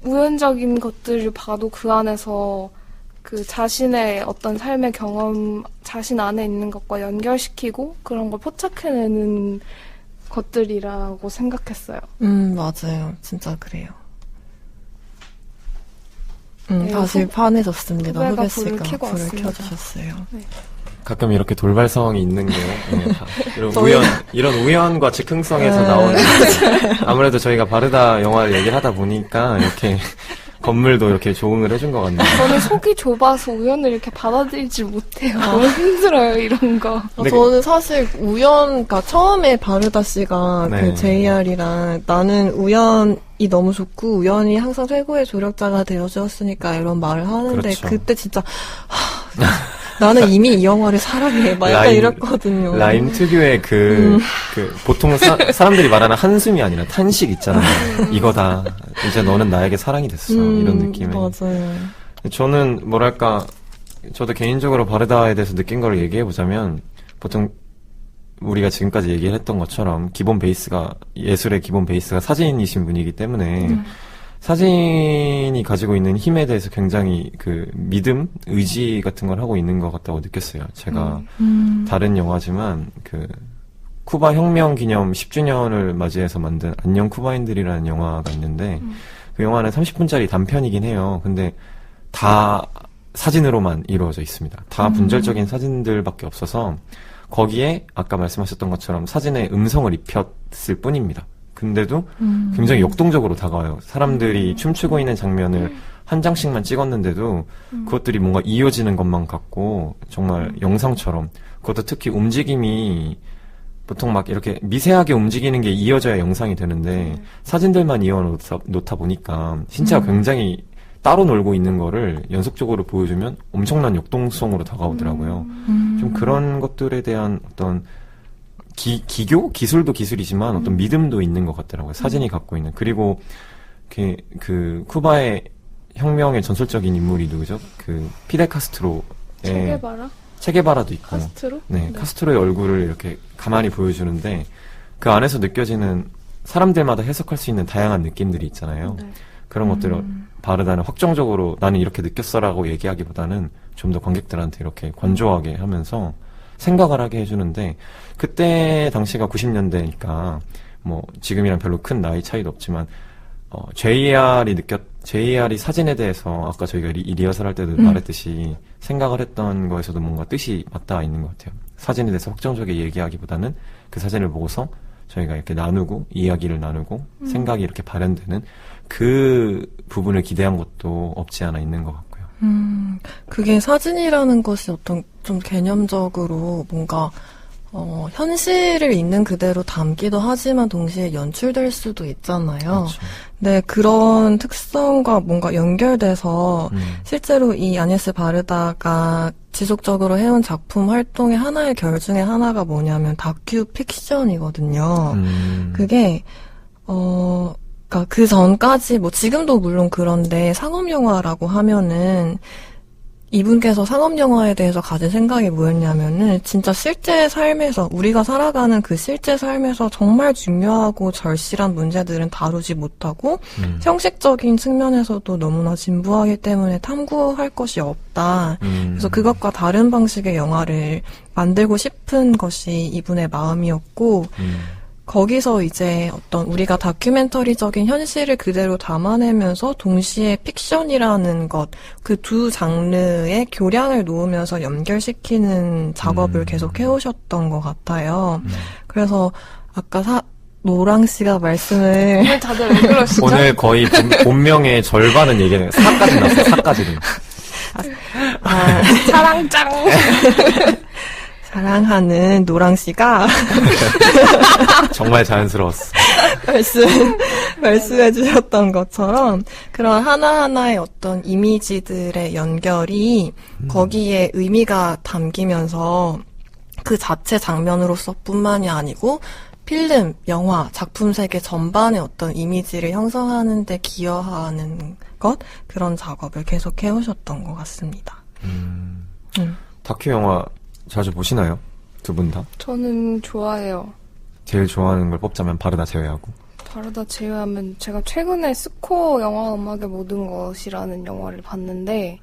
우연적인 것들을 봐도 그 안에서 그 자신의 어떤 삶의 경험, 자신 안에 있는 것과 연결시키고 그런 걸 포착해내는 것들이라고 생각했어요. 맞아요. 진짜 그래요. 다시 환해졌습니다. 후배가 후배 씨가 불을 켜고 켜주셨어요. 네. 가끔 이렇게 돌발성이 있는 게 이런 우연과 즉흥성에서 나오는 아무래도 저희가 바르다 영화를 얘기를 하다 보니까 이렇게 건물도 이렇게 조응을 해준 것 같네요. 저는 속이 좁아서 우연을 이렇게 받아들이지 못해요. 너무 힘들어요, 이런 거. 저는 사실 그러니까 처음에 바르다 씨가 네. 그 JR이랑 나는 우연이 너무 좋고 우연이 항상 최고의 조력자가 되어주었으니까 이런 말을 하는데 그렇죠. 그때 진짜 나는 이미 이 영화를 사랑해 막 약간 이랬거든요. 라임 특유의 보통 사람들이 말하는 한숨이 아니라 탄식 있잖아요. 이거다. 이제 너는 나에게 사랑이 됐어. 이런 느낌의. 맞아요. 저는 저도 개인적으로 바르다에 대해서 느낀 걸 얘기해 보자면 보통 우리가 지금까지 얘기를 했던 것처럼 기본 베이스가, 예술의 기본 베이스가 사진이신 분이기 때문에 사진이 가지고 있는 힘에 대해서 굉장히 그 믿음, 의지 같은 걸 하고 있는 것 같다고 느꼈어요. 제가 다른 영화지만 그 쿠바 혁명 기념 10주년을 맞이해서 만든 안녕 쿠바인들이라는 영화가 있는데 그 영화는 30분짜리 단편이긴 해요. 근데 다 사진으로만 이루어져 있습니다. 다 분절적인 사진들밖에 없어서 거기에 아까 말씀하셨던 것처럼 사진에 음성을 입혔을 뿐입니다. 근데도 굉장히 역동적으로 다가와요. 사람들이 춤추고 있는 장면을 한 장씩만 찍었는데도 그것들이 뭔가 이어지는 것만 같고 정말 영상처럼, 그것도 특히 움직임이 보통 막 이렇게 미세하게 움직이는 게 이어져야 영상이 되는데 사진들만 이어놓다 보니까 신체가 굉장히 따로 놀고 있는 거를 연속적으로 보여주면 엄청난 역동성으로 다가오더라고요. 좀 그런 것들에 대한 어떤 기술도 기술이지만 어떤 믿음도 있는 것 같더라고요. 사진이 갖고 있는. 그리고 그 쿠바의 혁명의 전설적인 인물이 누구죠? 그 피델 카스트로의 체게바라도 있고. 카스트로? 네, 카스트로의 얼굴을 이렇게 가만히 보여주는데 그 안에서 느껴지는 사람들마다 해석할 수 있는 다양한 느낌들이 있잖아요. 네. 그런 것들을 바르다는 확정적으로 나는 이렇게 느꼈어라고 얘기하기보다는 좀 더 관객들한테 이렇게 관조하게 하면서 생각을 하게 해주는데, 그때 당시가 90년대니까 뭐 지금이랑 별로 큰 나이 차이도 없지만 JR이 사진에 대해서 아까 저희가 리허설 할 때도 말했듯이 생각을 했던 거에서도 뭔가 뜻이 맞닿아 있는 것 같아요. 사진에 대해서 확정적이게 얘기하기보다는 그 사진을 보고서 저희가 이렇게 나누고 이야기를 나누고 생각이 이렇게 발현되는 그 부분을 기대한 것도 없지 않아 있는 것 같고요. 그게 사진이라는 것이 어떤 좀 개념적으로 뭔가 현실을 있는 그대로 담기도 하지만 동시에 연출될 수도 있잖아요. 그렇죠. 네, 그런 특성과 뭔가 연결돼서 실제로 이 아니에스 바르다가 지속적으로 해온 작품 활동의 하나의 결 중에 하나가 뭐냐면 다큐 픽션이거든요. 그게 그러니까 그 전까지 뭐 지금도 물론 그런데 상업 영화라고 하면은 이분께서 상업 영화에 대해서 가진 생각이 뭐였냐면은 진짜 실제 삶에서 우리가 살아가는 그 실제 삶에서 정말 중요하고 절실한 문제들은 다루지 못하고 형식적인 측면에서도 너무나 진부하기 때문에 탐구할 것이 없다. 그래서 그것과 다른 방식의 영화를 만들고 싶은 것이 이분의 마음이었고 거기서 이제 어떤 우리가 다큐멘터리적인 현실을 그대로 담아내면서 동시에 픽션이라는 것, 그 두 장르의 교량을 놓으면서 연결시키는 작업을 계속 해오셨던 것 같아요. 그래서 아까 노랑 씨가 말씀을 오늘 다들 왜 그러시죠? 오늘 거의 본명의 절반은 얘기해요. 4까지 나왔어요. 4까지는. 사랑짱. 사랑하는 노랑 씨가 정말 자연스러웠어. 말씀해 주셨던 것처럼 그런 하나하나의 어떤 이미지들의 연결이 거기에 의미가 담기면서 그 자체 장면으로서 뿐만이 아니고 필름, 영화, 작품 세계 전반의 어떤 이미지를 형성하는 데 기여하는 것, 그런 작업을 계속 해오셨던 것 같습니다. 다큐 영화 자주 보시나요? 두 분 다? 저는 좋아해요. 제일 좋아하는 걸 뽑자면 바르다 제외하고. 바르다 제외하면 제가 최근에 스코어 영화 음악의 모든 것이라는 영화를 봤는데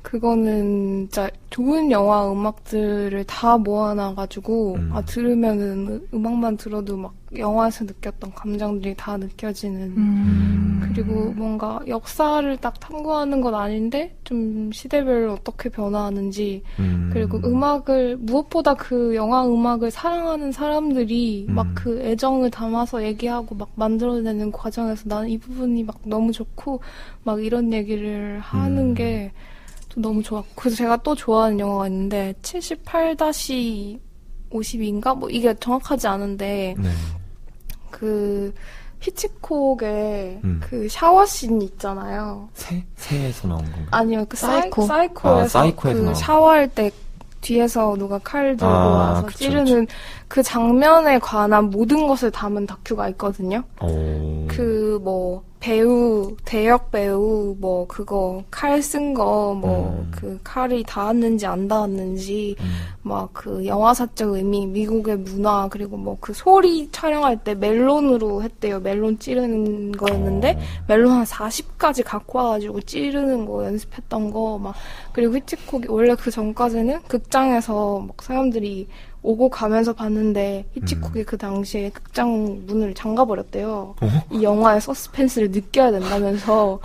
그거는 진짜 좋은 영화 음악들을 다 모아놔가지고 들으면은 음악만 들어도 막 영화에서 느꼈던 감정들이 다 느껴지는 그리고 뭔가 역사를 딱 탐구하는 건 아닌데 좀 시대별로 어떻게 변화하는지 그리고 음악을 무엇보다 그 영화 음악을 사랑하는 사람들이 막 그 애정을 담아서 얘기하고 막 만들어내는 과정에서 나는 이 부분이 막 너무 좋고 막 이런 얘기를 하는 게 또 너무 좋았고 그래서 제가 또 좋아하는 영화가 있는데 78-52인가? 뭐 이게 정확하지 않은데 네. 그 히치콕의 그 샤워씬 있잖아요. 새에서 나온 건가요? 아니요, 그 사이코. 사이코에서 사이코에서 그 나온 샤워할 때 뒤에서 누가 칼 들고 와서 그쵸, 찌르는 그 장면에 관한 모든 것을 담은 다큐가 있거든요. 그 뭐 배우, 대역 배우, 뭐 그거 칼 쓴 거, 뭐 그 칼이 닿았는지 안 닿았는지, 막 그 영화사적 의미, 미국의 문화, 그리고 뭐 그 소리 촬영할 때 멜론으로 했대요. 멜론 찌르는 거였는데 멜론 한 40가지 갖고 와가지고 찌르는 거 연습했던 거, 막 그리고 히치콕이 원래 그 전까지는 극장에서 막 사람들이 오고 가면서 봤는데 히치콕이 그 당시에 극장 문을 잠가버렸대요. 이 영화의 서스펜스를 느껴야 된다면서.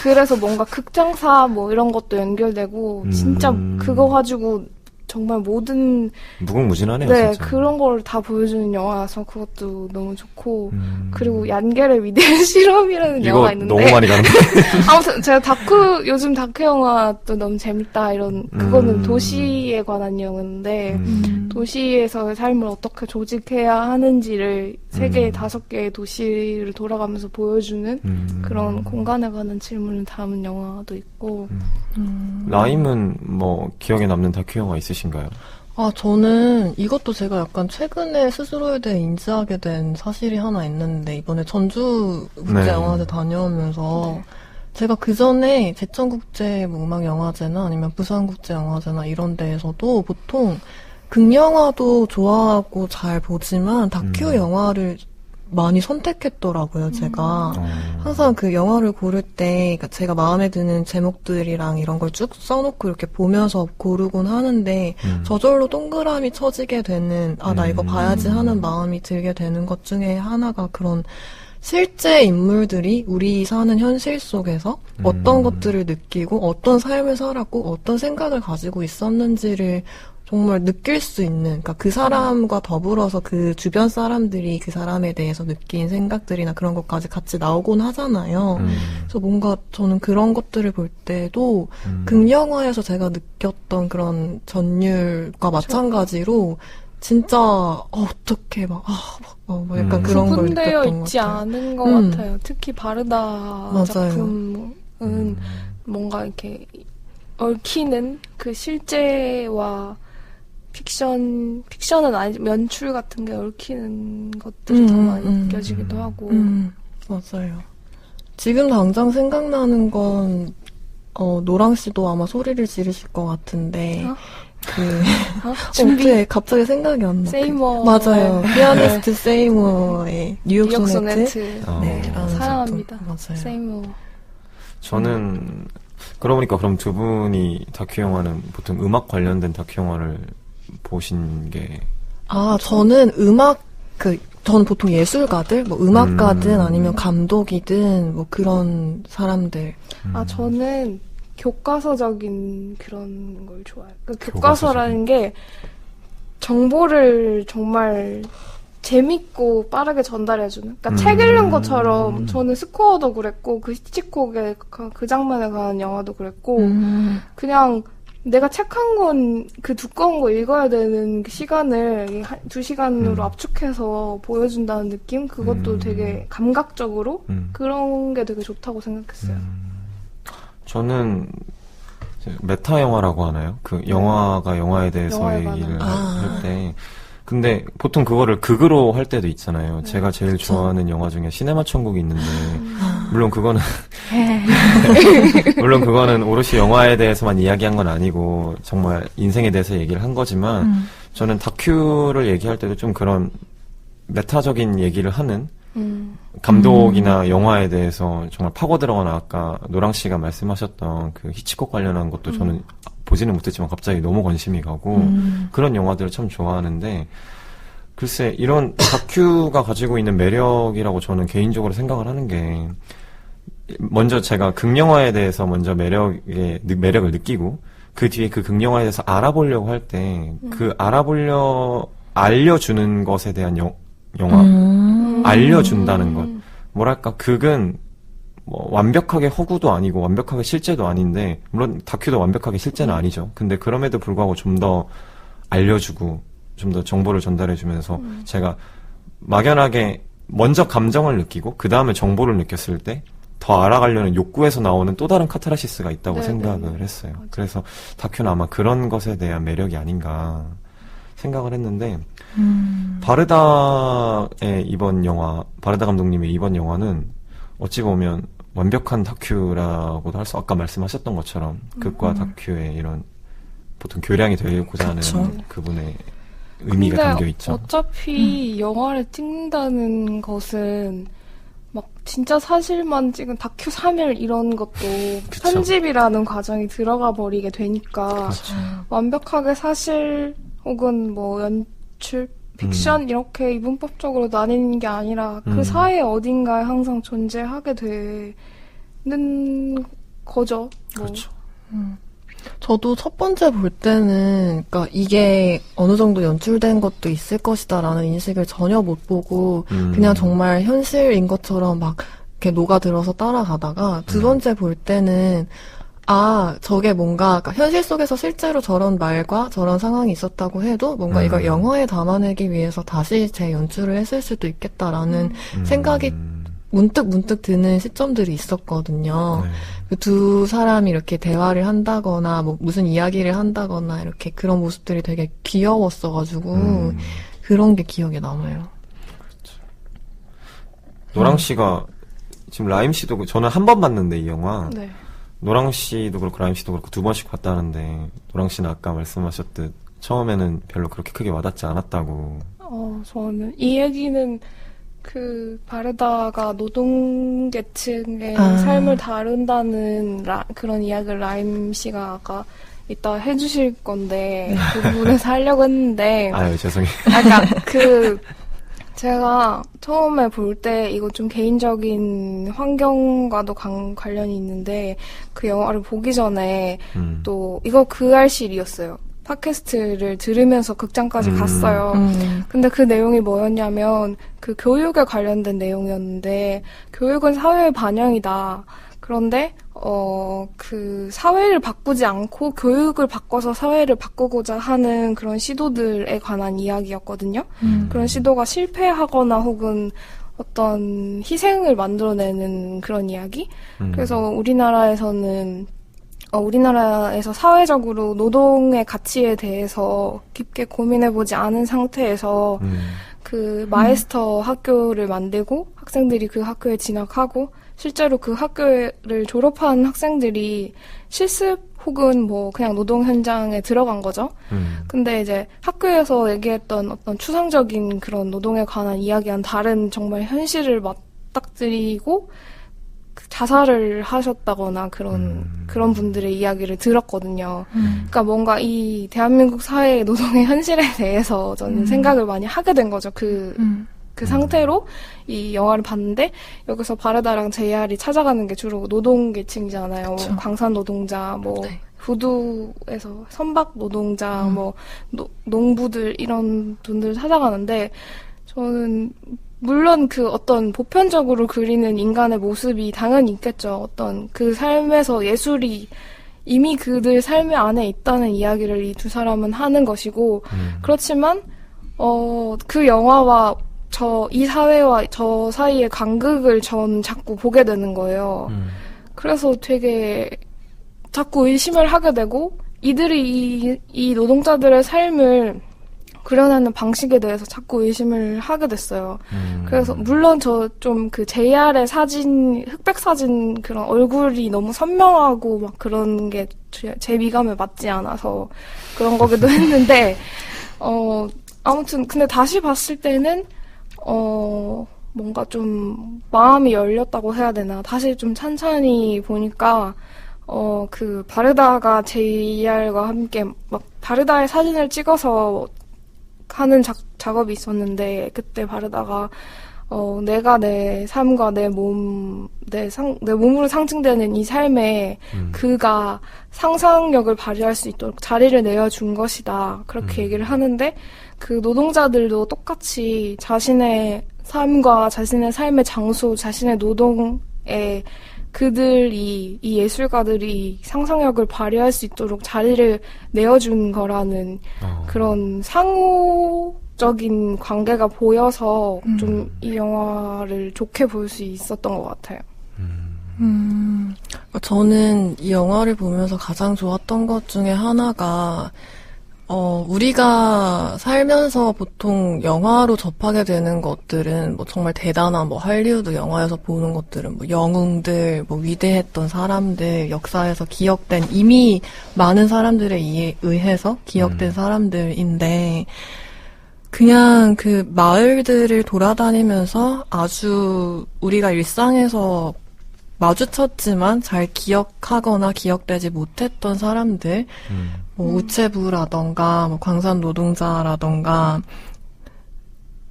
그래서 뭔가 극장사 뭐 이런 것도 연결되고 진짜 그거 가지고 정말 모든 무궁무진하네요. 네, 진짜. 그런 걸 다 보여주는 영화라서 그것도 너무 좋고 그리고 얀겔의 위대한 실험이라는 이거 영화가 있는데 너무 많이 가는데. 아무튼 제가 요즘 다큐 영화도 너무 재밌다 이런 그거는 도시에 관한 영화인데 도시에서의 삶을 어떻게 조직해야 하는지를 세계 5개의 도시를 돌아가면서 보여주는 그런 공간에 관한 질문을 담은 영화도 있고. 라임은 뭐 기억에 남는 다큐 영화 있으신가요? 저는 이것도 제가 약간 최근에 스스로에 대해 인지하게 된 사실이 하나 있는데, 이번에 전주국제영화제 다녀오면서 제가 그 전에 제천국제 뭐 음악영화제나 아니면 부산국제영화제나 이런 데에서도 보통 극영화도 좋아하고 잘 보지만 다큐 영화를 많이 선택했더라고요, 제가. 항상 그 영화를 고를 때, 그러니까 제가 마음에 드는 제목들이랑 이런 걸 쭉 써놓고 이렇게 보면서 고르곤 하는데, 저절로 동그라미 쳐지게 되는, 나 이거 봐야지 하는 마음이 들게 되는 것 중에 하나가 그런 실제 인물들이 우리 사는 현실 속에서 어떤 것들을 느끼고, 어떤 삶을 살았고, 어떤 생각을 가지고 있었는지를 정말 느낄 수 있는, 그러니까 그 사람과 더불어서 그 주변 사람들이 그 사람에 대해서 느낀 생각들이나 그런 것까지 같이 나오곤 하잖아요. 그래서 뭔가 저는 그런 것들을 볼 때도 극영화에서 제가 느꼈던 그런 전율과 마찬가지로 진짜 어떻게 막 약간 그런 걸 구분되어 느꼈던 것 있지 같아요. 않은 것 같아요. 특히 바르다 맞아요. 작품은 뭔가 이렇게 얽히는 그 실제와 픽션은 아니 연출 같은 게 얽히는 것들이 더 많이 느껴지기도 하고. 맞아요. 지금 당장 생각나는 건 노랑 씨도 아마 소리를 지르실 것 같은데 준비 갑자기 생각이 안 나. 세이머 맞아요. 피아니스트 세이머의 뉴욕 뉴욕 소네트. 소네트. 네, 라는 사랑합니다. 작품. 맞아요. 세이머. 저는 그러고 보니까 그럼 두 분이 다큐 영화는 보통 음악 관련된 다큐 영화를 보신 게 저는 저는 보통 예술가들, 뭐 음악가든 아니면 감독이든 뭐 그런 사람들. 저는 교과서적인 그런 걸 좋아해요. 그러니까 교과서라는 게 정보를 정말 재밌고 빠르게 전달해주는. 그러니까 책 읽는 것처럼 저는 스코어도 그랬고 그 히치콕의 그 장면에 관한 영화도 그랬고 그냥 내가 책 한 권 그 두꺼운 거 읽어야 되는 그 시간을 2시간으로 압축해서 보여준다는 느낌? 그것도 되게 감각적으로 그런 게 되게 좋다고 생각했어요. 저는 메타 영화라고 하나요? 그 영화가 영화에 대해서 영화에 얘기를 관한. 할 때 근데 보통 그거를 극으로 할 때도 있잖아요. 제가 제일 그쵸. 좋아하는 영화 중에 시네마 천국이 있는데 물론 그거는 오롯이 영화에 대해서만 이야기한 건 아니고 정말 인생에 대해서 얘기를 한 거지만 저는 다큐를 얘기할 때도 좀 그런 메타적인 얘기를 하는 감독이나 영화에 대해서 정말 파고 들어가는 아까 노랑 씨가 말씀하셨던 그 히치콕 관련한 것도 저는 보지는 못했지만 갑자기 너무 관심이 가고 그런 영화들을 참 좋아하는데 글쎄 이런 다큐가 가지고 있는 매력이라고 저는 개인적으로 생각을 하는 게 먼저 제가 극영화에 대해서 먼저 매력을 느끼고 그 뒤에 그 극영화에 대해서 알아보려고 할 때 그 알려주는 것에 대한 영화 알려준다는 것 뭐랄까 극은 뭐 완벽하게 허구도 아니고 완벽하게 실제도 아닌데 물론 다큐도 완벽하게 실제는 아니죠. 근데 그럼에도 불구하고 좀 더 알려주고 좀 더 정보를 전달해주면서 제가 막연하게 먼저 감정을 느끼고 그 다음에 정보를 느꼈을 때 더 알아가려는 욕구에서 나오는 또 다른 카타르시스가 있다고 생각을 했어요. 맞아. 그래서 다큐는 아마 그런 것에 대한 매력이 아닌가 생각을 했는데 바르다의 이번 영화, 바르다 감독님의 이번 영화는 어찌 보면 완벽한 다큐라고도 할 수, 아까 말씀하셨던 것처럼 극과 다큐의 이런 보통 교량이 되고자 하는 그쵸. 그분의 의미가 근데 담겨 있죠. 어차피 영화를 찍는다는 것은 막 진짜 사실만 찍은 다큐 3일 이런 것도 그쵸. 편집이라는 과정이 들어가 버리게 되니까 그렇죠. 완벽하게 사실 혹은 뭐 연출, 픽션 이렇게 이분법적으로 나뉘는 게 아니라 그 사이 어딘가에 항상 존재하게 되는 거죠. 뭐. 그렇죠. 저도 첫 번째 볼 때는, 그러니까 이게 어느 정도 연출된 것도 있을 것이다라는 인식을 전혀 못 보고, 그냥 정말 현실인 것처럼 막 이렇게 녹아들어서 따라가다가, 두 번째 볼 때는, 아, 저게 뭔가, 그러니까 현실 속에서 실제로 저런 말과 저런 상황이 있었다고 해도 뭔가 이걸 영화에 담아내기 위해서 다시 재연출을 했을 수도 있겠다라는 생각이 문득 드는 시점들이 있었거든요. 네. 그 두 사람이 이렇게 대화를 한다거나, 뭐 무슨 이야기를 한다거나, 이렇게 그런 모습들이 되게 귀여웠어가지고, 그런 게 기억에 남아요. 노랑 씨가 지금 라임 씨도 저는 한 번 봤는데 이 영화 네. 노랑 씨도 그렇고 라임 씨도 그렇고 두 번씩 봤다는데 노랑 씨는 아까 말씀하셨듯 처음에는 별로 그렇게 크게 와닿지 않았다고. 저는 이 얘기는 그 바르다가 노동계층의 삶을 다룬다는 그런 이야기를 라임 씨가 아까 이따 해주실 건데 그 부분에서 하려고 했는데 아유 죄송해요. 그러니까 제가 처음에 볼 때 이거 좀 개인적인 환경과도 관련이 있는데 그 영화를 보기 전에 또 이거 그 알실이었어요. 팟캐스트를 들으면서 극장까지 갔어요. 근데 그 내용이 뭐였냐면 그 교육에 관련된 내용이었는데 교육은 사회의 반영이다. 그런데 그 사회를 바꾸지 않고 교육을 바꿔서 사회를 바꾸고자 하는 그런 시도들에 관한 이야기였거든요. 그런 시도가 실패하거나 혹은 어떤 희생을 만들어내는 그런 이야기. 그래서 우리나라에서 사회적으로 노동의 가치에 대해서 깊게 고민해보지 않은 상태에서 그 마이스터 학교를 만들고 학생들이 그 학교에 진학하고 실제로 그 학교를 졸업한 학생들이 실습 혹은 뭐 그냥 노동 현장에 들어간 거죠. 근데 이제 학교에서 얘기했던 어떤 추상적인 그런 노동에 관한 이야기와는 다른 정말 현실을 맞닥뜨리고 자살을 하셨다거나 그런 분들의 이야기를 들었거든요. 그러니까 뭔가 이 대한민국 사회의 노동의 현실에 대해서 저는 생각을 많이 하게 된 거죠. 그 상태로 이 영화를 봤는데 여기서 바르다랑 JR이 찾아가는 게 주로 노동계층이잖아요. 그쵸. 광산 노동자, 뭐 네. 부두에서 선박 노동자, 뭐 농부들 이런 분들 찾아가는데 저는 물론 그 어떤 보편적으로 그리는 인간의 모습이 당연히 있겠죠. 어떤 그 삶에서 예술이 이미 그들 삶의 안에 있다는 이야기를 이 두 사람은 하는 것이고 그렇지만 그 영화와 이 사회와 저 사이의 간극을 전 자꾸 보게 되는 거예요. 그래서 되게 자꾸 의심을 하게 되고 이들이 이 노동자들의 삶을 그려내는 방식에 대해서 자꾸 의심을 하게 됐어요. 그래서 물론 저 좀 그 JR의 사진, 흑백 사진 그런 얼굴이 너무 선명하고 막 그런 게 제 미감에 맞지 않아서 그런 거기도 했는데 아무튼 근데 다시 봤을 때는 뭔가 좀 마음이 열렸다고 해야 되나. 다시 좀 찬찬히 보니까, 그 바르다가 JR과 함께 막 바르다의 사진을 찍어서 하는 작업이 있었는데, 그때 바르다가, 내가 내 삶과 내 몸으로 상징되는 이 삶에 그가 상상력을 발휘할 수 있도록 자리를 내어준 것이다. 그렇게 얘기를 하는데, 그 노동자들도 똑같이 자신의 삶과 자신의 삶의 장소, 자신의 노동에 이 예술가들이 상상력을 발휘할 수 있도록 자리를 내어준 거라는 그런 상호적인 관계가 보여서 좀 이 영화를 좋게 볼 수 있었던 것 같아요. 저는 이 영화를 보면서 가장 좋았던 것 중에 하나가 우리가 살면서 보통 영화로 접하게 되는 것들은 뭐 정말 대단한 뭐 할리우드 영화에서 보는 것들은 뭐 영웅들, 뭐 위대했던 사람들, 역사에서 기억된 이미 많은 사람들에 의해서 기억된 사람들인데 그냥 그 마을들을 돌아다니면서 아주 우리가 일상에서 마주쳤지만 잘 기억하거나 기억되지 못했던 사람들, 뭐 우체부라던가 뭐 광산 노동자라던가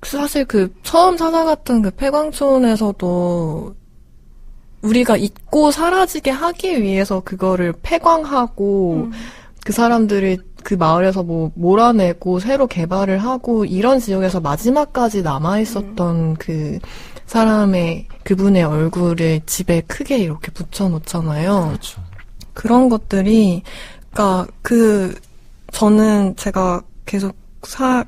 사실 그 처음 찾아갔던 그 폐광촌에서도 우리가 잊고 사라지게 하기 위해서 그거를 폐광하고 그 사람들을 그 마을에서 뭐 몰아내고 새로 개발을 하고 이런 지역에서 마지막까지 남아있었던 그 사람의 그분의 얼굴을 집에 크게 이렇게 붙여놓잖아요. 그렇죠. 그런 것들이 그러니까 저는 제가 계속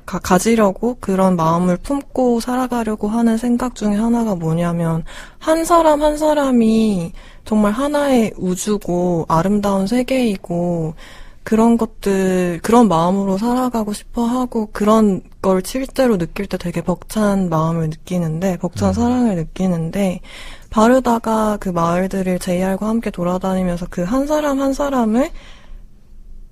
가지려고 그런 마음을 품고 살아가려고 하는 생각 중에 하나가 뭐냐면 한 사람 한 사람이 정말 하나의 우주고 아름다운 세계이고 그런 것들, 그런 마음으로 살아가고 싶어 하고, 그런 걸 실제로 느낄 때 되게 벅찬 마음을 느끼는데, 벅찬 사랑을 느끼는데, 바르다가 그 마을들을 JR과 함께 돌아다니면서 그 한 사람 한 사람을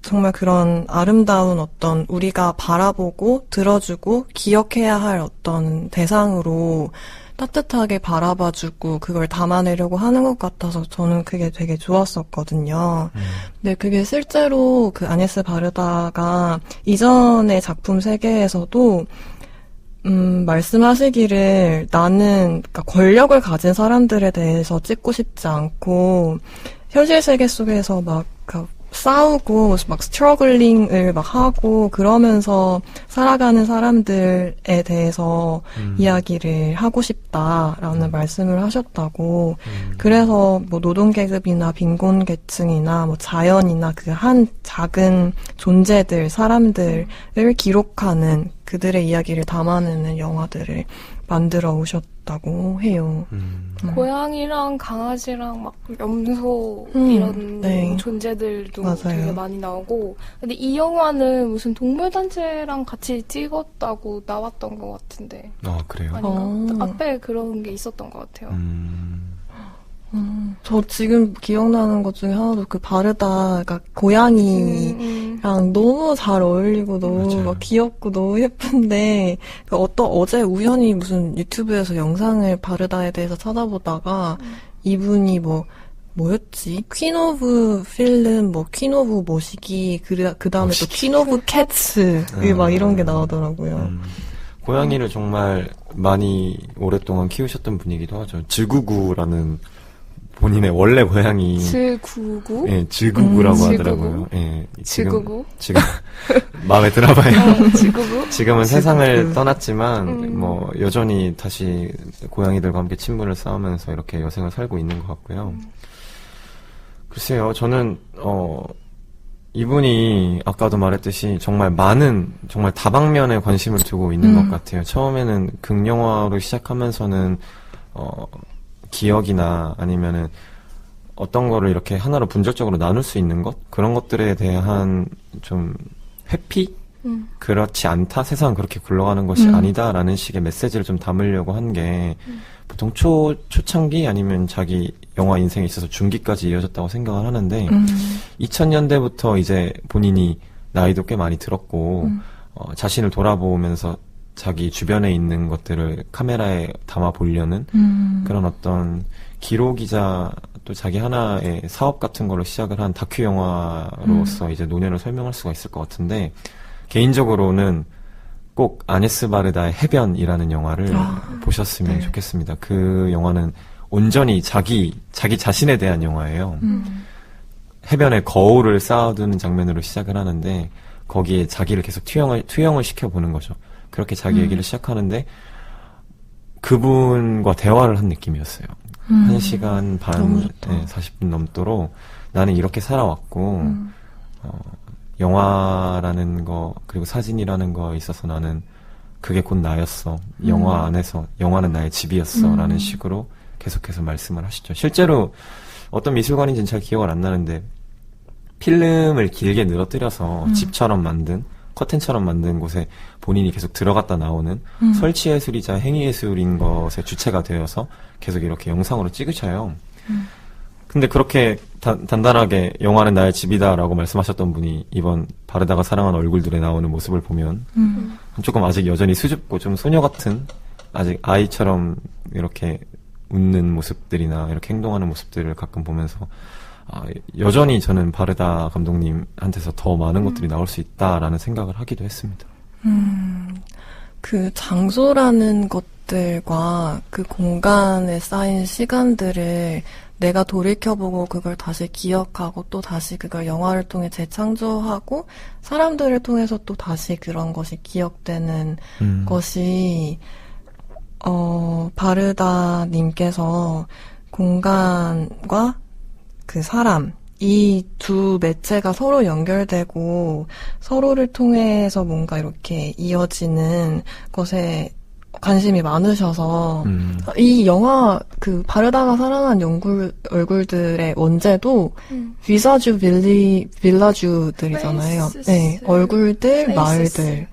정말 그런 아름다운 어떤 우리가 바라보고 들어주고 기억해야 할 어떤 대상으로 따뜻하게 바라봐주고 그걸 담아내려고 하는 것 같아서 저는 그게 되게 좋았었거든요. 근데 그게 실제로 그 아니스 바르다가 이전의 작품 세계에서도 말씀하시기를 나는 그러니까 권력을 가진 사람들에 대해서 찍고 싶지 않고 현실 세계 속에서 막 싸우고 막 스트러글링을 막 하고 그러면서 살아가는 사람들에 대해서 이야기를 하고 싶다라는 말씀을 하셨다고. 그래서 뭐 노동계급이나 빈곤계층이나 뭐 자연이나 그 한 작은 존재들, 사람들을 기록하는 그들의 이야기를 담아내는 영화들을 만들어 오셨다고 해요. 고양이랑 강아지랑 막 염소 이런 네. 존재들도 맞아요. 되게 많이 나오고 근데 이 영화는 무슨 동물단체랑 같이 찍었다고 나왔던 것 같은데 그래요? 아닌가? 앞에 그런 게 있었던 것 같아요. 저 지금 기억나는 것 중에 하나도 그 바르다, 그러니까 고양이랑 너무 잘 어울리고 너무 막 귀엽고 너무 예쁜데 어제 우연히 무슨 유튜브에서 영상을 바르다에 대해서 찾아보다가 이분이 뭐였지? 퀸 오브 필름, 퀸 오브 머시기, 그 다음에 또 퀸 오브 캣츠, 막 이런 게 나오더라고요. 고양이를 정말 많이 오랫동안 키우셨던 분이기도 하죠. 즈구구라는 본인의 원래 고양이. 즈구구? 예, 즈구구라고 즈구구? 하더라고요. 예, 즈구구? 지금 마음에 들어봐요. 즈구구? 지금은 세상을 떠났지만 여전히 다시 고양이들과 함께 친분을 쌓으면서 이렇게 여생을 살고 있는 것 같고요. 글쎄요, 저는 이분이 아까도 말했듯이 정말 다방면에 관심을 두고 있는 것 같아요. 처음에는 극영화로 시작하면서는 기억이나 아니면은 어떤 거를 이렇게 하나로 분절적으로 나눌 수 있는 것? 그런 것들에 대한 좀 회피? 그렇지 않다? 세상은 그렇게 굴러가는 것이 아니다라는 식의 메시지를 좀 담으려고 한 게 보통 초창기 아니면 자기 영화 인생에 있어서 중기까지 이어졌다고 생각을 하는데 2000년대부터 이제 본인이 나이도 꽤 많이 들었고 자신을 돌아보면서 자기 주변에 있는 것들을 카메라에 담아 보려는 그런 어떤 기록이자 또 자기 하나의 사업 같은 걸로 시작을 한 다큐 영화로서 이제 노년을 설명할 수가 있을 것 같은데 개인적으로는 꼭 아네스 바르다의 해변이라는 영화를 보셨으면 좋겠습니다. 그 영화는 온전히 자기 자신에 대한 영화예요. 해변에 거울을 쌓아두는 장면으로 시작을 하는데 거기에 자기를 계속 투영을 시켜보는 거죠. 그렇게 자기 얘기를 시작하는데 그분과 대화를 한 느낌이었어요. 1시간 반, 40분 넘도록 나는 이렇게 살아왔고 영화라는 거 그리고 사진이라는 거에 있어서 나는 그게 곧 나였어. 영화 안에서 영화는 나의 집이었어 라는 식으로 계속해서 말씀을 하시죠. 실제로 어떤 미술관인지는 잘 기억을 안 나는데 필름을 길게 늘어뜨려서 집처럼 만든 커튼처럼 만든 곳에 본인이 계속 들어갔다 나오는 설치예술이자 행위예술인 것의 주체가 되어서 계속 이렇게 영상으로 찍으셔요. 근데 그렇게 단단하게 영화는 나의 집이다라고 말씀하셨던 분이 이번 바르다가 사랑한 얼굴들에 나오는 모습을 보면 조금 아직 여전히 수줍고 좀 소녀 같은 아직 아이처럼 이렇게 웃는 모습들이나 이렇게 행동하는 모습들을 가끔 보면서 여전히 저는 바르다 감독님한테서 더 많은 것들이 나올 수 있다라는 생각을 하기도 했습니다. 그 장소라는 것들과 그 공간에 쌓인 시간들을 내가 돌이켜보고 그걸 다시 기억하고 또 다시 그걸 영화를 통해 재창조하고 사람들을 통해서 또 다시 그런 것이 기억되는 것이 바르다님께서 공간과 그 사람, 이 두 매체가 서로 연결되고 서로를 통해서 뭔가 이렇게 이어지는 것에 관심이 많으셔서 이 영화 그 바르다가 사랑한 얼굴들의 원제도 위사주 빌라주들이잖아요. 네, 얼굴들, 마을들.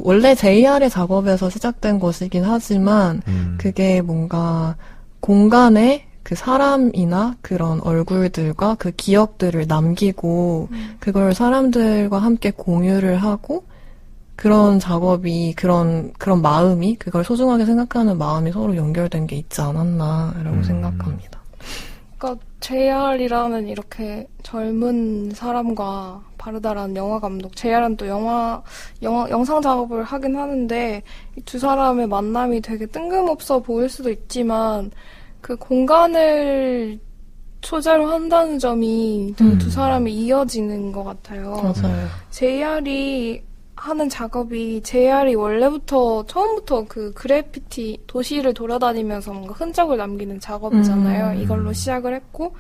원래 JR의 작업에서 시작된 것이긴 하지만, 그게 뭔가 공간에 그 사람이나 그런 얼굴들과 그 기억들을 남기고, 그걸 사람들과 함께 공유를 하고, 그런 작업이, 그런 마음이, 그걸 소중하게 생각하는 마음이 서로 연결된 게 있지 않았나라고 생각합니다. 그러니까 JR이라는 이렇게 젊은 사람과 바르다라는 영화 감독, JR은 또 영상 작업을 하긴 하는데 이 두 사람의 만남이 되게 뜬금없어 보일 수도 있지만 그 공간을 소재로 한다는 점이 두 사람이 이어지는 것 같아요. 맞아요. JR이 하는 작업이 JR이 원래부터 처음부터 그 그래피티 도시를 돌아다니면서 뭔가 흔적을 남기는 작업이잖아요. 이걸로 시작을 했고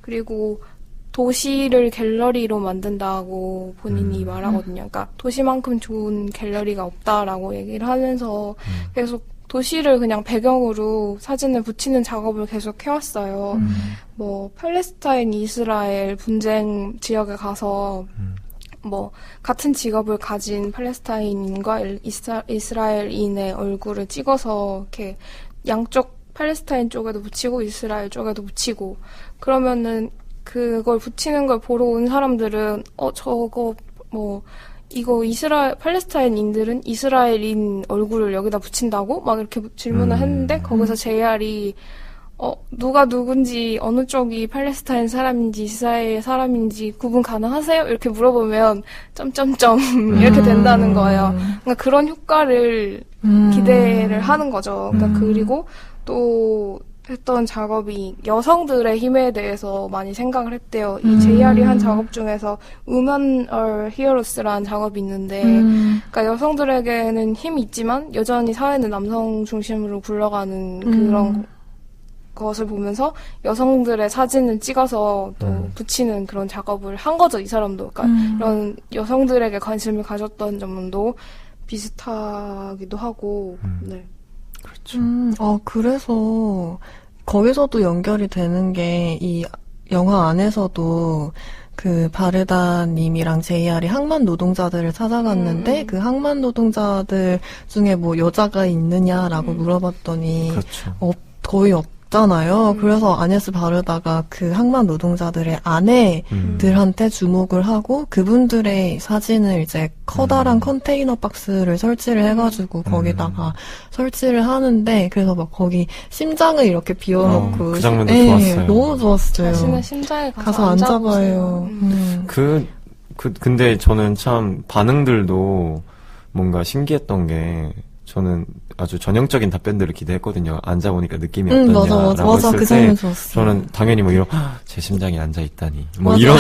그리고 도시를 갤러리로 만든다고 본인이 말하거든요. 그러니까 도시만큼 좋은 갤러리가 없다라고 얘기를 하면서 계속 도시를 그냥 배경으로 사진을 붙이는 작업을 계속 해왔어요. 뭐 팔레스타인 이스라엘 분쟁 지역에 가서 뭐 같은 직업을 가진 팔레스타인인과 이스라엘인의 얼굴을 찍어서 이렇게 양쪽 팔레스타인 쪽에도 붙이고 이스라엘 쪽에도 붙이고 그러면은 그걸 붙이는 걸 보러 온 사람들은 저거 뭐 이거 팔레스타인인들은 이스라엘인 얼굴을 여기다 붙인다고? 막 이렇게 질문을 했는데 거기서 JR이 누가 누군지 어느 쪽이 팔레스타인 사람인지 이스라엘 사람인지 구분 가능하세요? 이렇게 물어보면 점점점 이렇게 된다는 거예요. 그러니까 그런 효과를 기대를 하는 거죠. 그러니까 그리고 또 했던 작업이 여성들의 힘에 대해서 많이 생각을 했대요. 이 JR이 한 작업 중에서 Women are Heroes라는 작업이 있는데 그러니까 여성들에게는 힘이 있지만 여전히 사회는 남성 중심으로 굴러가는 그런 것을 보면서 여성들의 사진을 찍어서 또 붙이는 그런 작업을 한 거죠, 이 사람도. 그러니까 이런 여성들에게 관심을 가졌던 점도 비슷하기도 하고, 네. 그렇죠. 그래서 거기서도 연결이 되는 게 이 영화 안에서도 그 바르다님이랑 JR이 항만 노동자들을 찾아갔는데 그 항만 노동자들 중에 뭐 여자가 있느냐라고 물어봤더니 그렇죠. 거의 없잖아요. 그래서 아네스 바르다가 그 항만 노동자들의 아내들한테 주목을 하고 그분들의 사진을 이제 커다란 컨테이너 박스를 설치를 해가지고 거기다가 설치를 하는데 그래서 막 거기 심장을 이렇게 비워놓고 그 장면도 좋았어요. 너무 좋았어요. 자신의 심장에 가서 앉아봐요. 근데 저는 참 반응들도 뭔가 신기했던 게 저는 아주 전형적인 답변들을 기대했거든요. 앉아보니까 느낌이 어떠냐라고 했을 그 때 장면 좋았어요. 저는 당연히 뭐 이런 제 심장이 앉아있다니 뭐 이런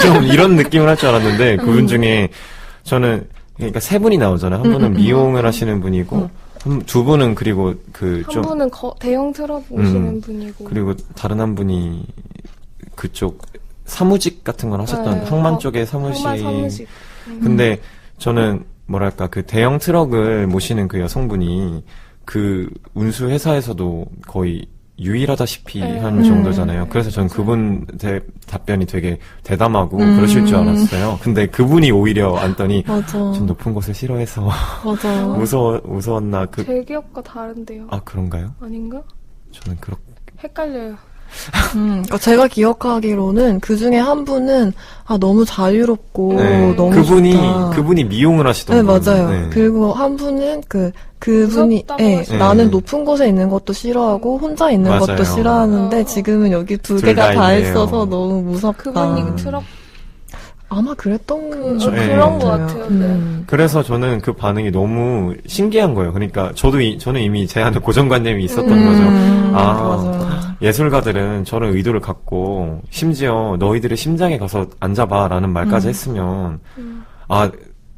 좀 이런 느낌을 할 줄 알았는데 그분 중에 저는 그러니까 세 분이 나오잖아요. 한 분은 미용을 하시는 분이고 두 분은 그리고 한 분은 대형 트럭 오시는 분이고 그리고 다른 한 분이 그쪽 사무직 같은 걸 하셨던 항만 쪽의 사무직. 근데 저는 뭐랄까 그 대형 트럭을 모시는 그 여성분이 그 운수 회사에서도 거의 유일하다시피 네. 한 정도잖아요. 그래서 전 그분 답변이 되게 대담하고 그러실 줄 알았어요. 근데 그분이 오히려 앉더니 맞아. 좀 높은 곳을 싫어해서 맞아. 무서웠나 제 기억과 다른데요. 아 그런가요? 아닌가? 저는 그렇게 헷갈려요. 그러니까 제가 기억하기로는 그 중에 한 분은 너무 자유롭고 네. 너무 좋다. 그분이 미용을 하시던 네, 분. 맞아요. 네. 그리고 한 분은 그분이 무섭다고 하시죠. 나는 네. 높은 곳에 있는 것도 싫어하고 혼자 있는 맞아요. 것도 싫어하는데 지금은 여기 두 둘 개가 다 다 있네요. 있어서 너무 무섭다. 그분이 트럭 아마 그랬던 그런 것 같아요. 네. 그래서 저는 그 반응이 너무 신기한 거예요. 그러니까 저는 이미 제 안에 고정관념이 있었던 거죠. 맞아. 예술가들은 저런 의도를 갖고 심지어 너희들의 심장에 가서 앉아봐라는 말까지 했으면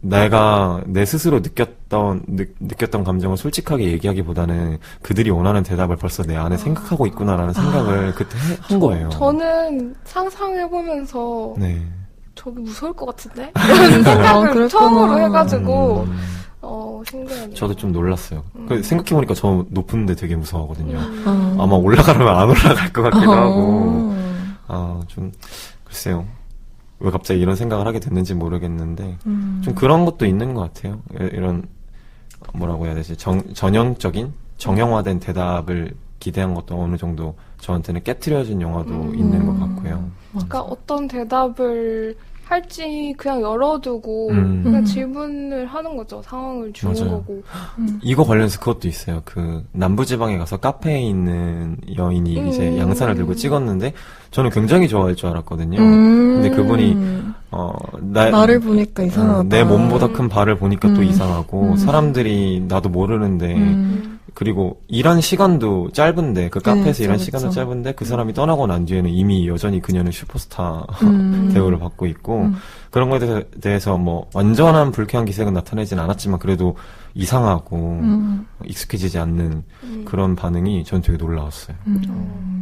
내가 내 스스로 느꼈던 감정을 솔직하게 얘기하기보다는 그들이 원하는 대답을 벌써 내 안에 생각하고 있구나라는 생각을 그때 한 거예요. 저는 상상해보면서 네. 저기 무서울 것 같은데? 이런 생각을 그랬구나. 처음으로 해가지고 신기하네요. 저도 좀 놀랐어요. 생각해보니까 저 높은데 되게 무서워하거든요. 음. 아마 올라가려면 안 올라갈 것 같기도 하고. 좀, 글쎄요. 왜 갑자기 이런 생각을 하게 됐는지 모르겠는데, 좀 그런 것도 있는 것 같아요. 이런, 뭐라고 해야 되지? 전형적인, 정형화된 대답을 기대한 것도 어느 정도 저한테는 깨트려진 영화도 있는 것 같고요. 그러니까 어떤 대답을 할지 그냥 열어두고 그냥 질문을 하는 거죠. 상황을 주는 맞아요. 거고. 이거 관련해서 그것도 있어요. 그 남부지방에 가서 카페에 있는 여인이 이제 양산을 들고 찍었는데 저는 굉장히 좋아할 줄 알았거든요. 근데 그분이 나를 보니까 이상하다. 내 몸보다 큰 발을 보니까 또 이상하고 사람들이 나도 모르는데 그리고 일한 시간도 짧은데 그 카페에서 일한 시간도 짧은데 그 사람이 떠나고 난 뒤에는 이미 여전히 그녀는 슈퍼스타 대우를 받고 있고 그런 거에 대해서 뭐 완전한 불쾌한 기색은 나타내진 않았지만 그래도 이상하고 익숙해지지 않는 그런 반응이 전 되게 놀라웠어요.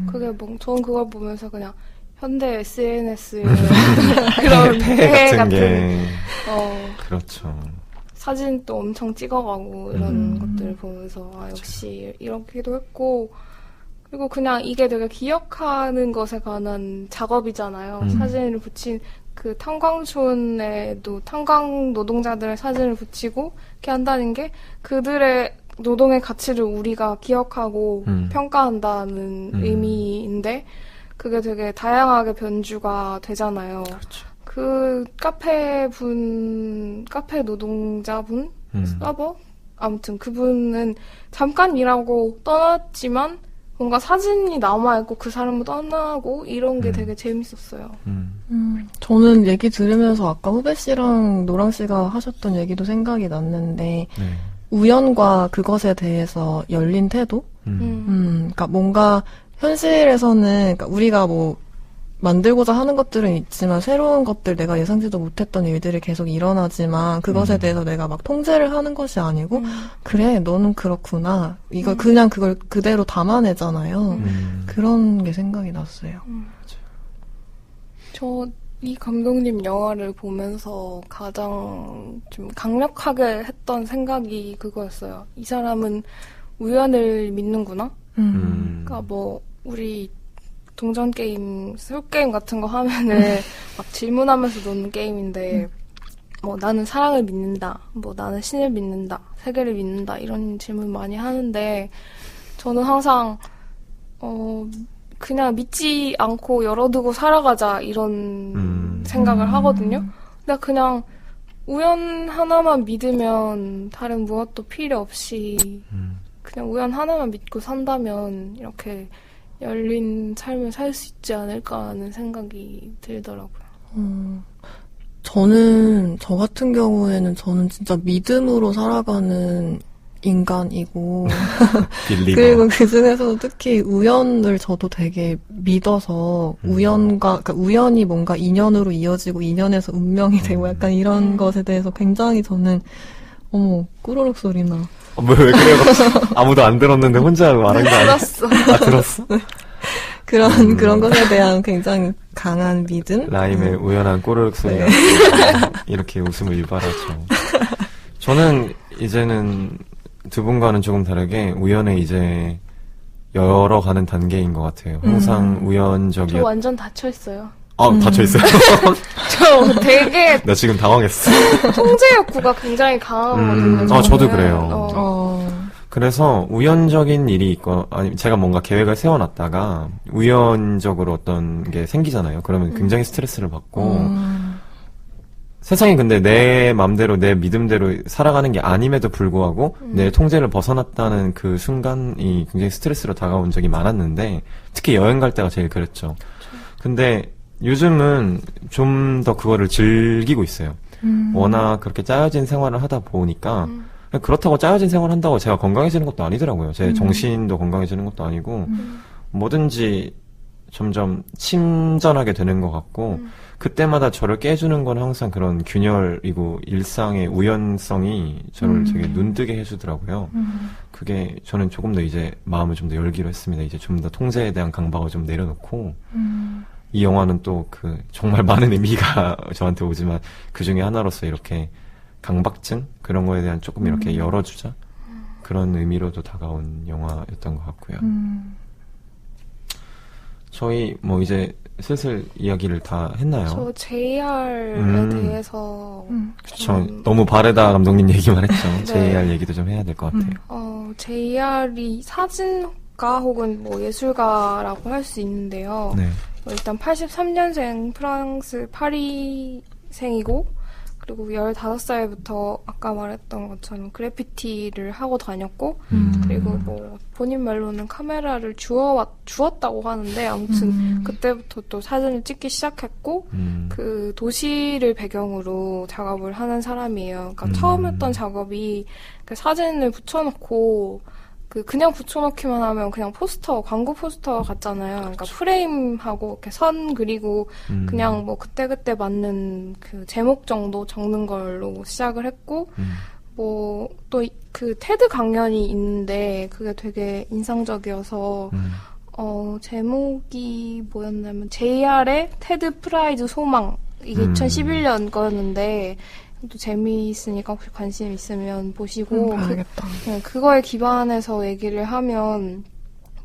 그게 저는 그걸 보면서 그냥 현대 SNS 그런 폐해 같은 게 그렇죠. 사진도 엄청 찍어가고 이런 것들을 보면서 역시 이렇게도 했고 그리고 그냥 이게 되게 기억하는 것에 관한 작업이잖아요. 사진을 붙인 그 탄광촌에도 탄광 노동자들의 사진을 붙이고 이렇게 한다는 게 그들의 노동의 가치를 우리가 기억하고 평가한다는 의미인데 그게 되게 다양하게 변주가 되잖아요. 그렇죠. 그 카페 노동자분? 서버? 아무튼 그분은 잠깐 일하고 떠났지만 뭔가 사진이 남아있고 그 사람은 떠나고 이런 게 되게 재밌었어요. 저는 얘기 들으면서 아까 후배 씨랑 노랑 씨가 하셨던 얘기도 생각이 났는데 우연과 그것에 대해서 열린 태도? 그러니까 뭔가 현실에서는 그러니까 우리가 뭐 만들고자 하는 것들은 있지만 새로운 것들 내가 예상치도 못했던 일들이 계속 일어나지만 그것에 대해서 내가 막 통제를 하는 것이 아니고 그래 너는 그렇구나 이걸 그냥 그걸 그대로 담아내잖아요. 그런 게 생각이 났어요. 저 이 감독님 영화를 보면서 가장 좀 강력하게 했던 생각이 그거였어요. 이 사람은 우연을 믿는구나. 그러니까 뭐 우리 동전 게임, 술 게임 같은 거 하면은 막 질문하면서 노는 게임인데 뭐 나는 사랑을 믿는다, 뭐 나는 신을 믿는다, 세계를 믿는다 이런 질문 많이 하는데 저는 항상 그냥 믿지 않고 열어두고 살아가자 이런 생각을 하거든요. 근데 그냥 우연 하나만 믿으면 다른 무엇도 필요 없이 그냥 우연 하나만 믿고 산다면 이렇게 열린 삶을 살 수 있지 않을까 하는 생각이 들더라고요. 저 같은 경우에는 저는 진짜 믿음으로 살아가는 인간이고 그리고 그 중에서도 특히 우연을 저도 되게 믿어서 그러니까 우연이 뭔가 인연으로 이어지고 인연에서 운명이 되고 약간 이런 것에 대해서 굉장히 저는 꾸르륵 소리나 왜 그래요? 아무도 안 들었는데 혼자 말한 거 아니야? 들었어. 들었어? 그런 것에 대한 굉장히 강한 믿음? 라임의 우연한 꼬르륵 소리가 이렇게 웃음을 유발하죠. 저는 이제는 두 분과는 조금 다르게 우연에 이제 열어가는 단계인 것 같아요. 항상 저 우연적이었. 완전 닫혀있어요. 닫혀있어요. 저 되게 나 지금 당황했어. 통제 욕구가 굉장히 강하거든요. 저도 저는. 그래요. 그래서 우연적인 일이 있고, 아니, 제가 뭔가 계획을 세워놨다가 우연적으로 어떤 게 생기잖아요. 그러면 굉장히 스트레스를 받고, 세상이 근데 내 맘대로, 내 믿음대로 살아가는 게 아님에도 불구하고, 내 통제를 벗어났다는 그 순간이 굉장히 스트레스로 다가온 적이 많았는데, 특히 여행 갈 때가 제일 그랬죠. 근데 요즘은 좀 더 그거를 즐기고 있어요. 워낙 그렇게 짜여진 생활을 하다 보니까, 그렇다고 짜여진 생활을 한다고 제가 건강해지는 것도 아니더라고요. 제 정신도 건강해지는 것도 아니고, 뭐든지 점점 침전하게 되는 것 같고, 그때마다 저를 깨주는 건 항상 그런 균열이고 일상의 우연성이 저를 되게 눈뜨게 해주더라고요. 그게 저는 조금 더 이제 마음을 좀 더 열기로 했습니다. 이제 좀 더 통제에 대한 강박을 좀 내려놓고, 이 영화는 또 그 정말 많은 의미가 저한테 오지만 그 중에 하나로서 이렇게 강박증? 그런 거에 대한 조금 이렇게 열어주자? 그런 의미로도 다가온 영화였던 것 같고요. 저희 뭐 이제 슬슬 이야기를 다 했나요? 저 JR에 대해서 그쵸. 너무 바르다 감독님 얘기만 했죠. 네. JR 얘기도 좀 해야 될 것 같아요. JR이 사진가 혹은 뭐 예술가라고 할 수 있는데요. 네. 일단 83년생 프랑스 파리생이고 그리고 15살부터 아까 말했던 것처럼 그래피티를 하고 다녔고 그리고 뭐 본인 말로는 카메라를 주웠다고 하는데 아무튼 그때부터 또 사진을 찍기 시작했고 그 도시를 배경으로 작업을 하는 사람이에요. 그러니까 처음 했던 작업이 그 사진을 붙여놓고 그냥 붙여놓기만 하면 그냥 포스터, 광고 포스터 같잖아요. 그러니까 프레임하고 이렇게 선 그리고 그냥 뭐 그때그때 맞는 그 제목 정도 적는 걸로 시작을 했고, 뭐 또 그 테드 강연이 있는데 그게 되게 인상적이어서, 제목이 뭐였냐면 JR의 테드 프라이즈 소망. 이게 2011년 거였는데, 또 재미있으니까 혹시 관심 있으면 보시고 봐야겠다. 그거에 기반해서 얘기를 하면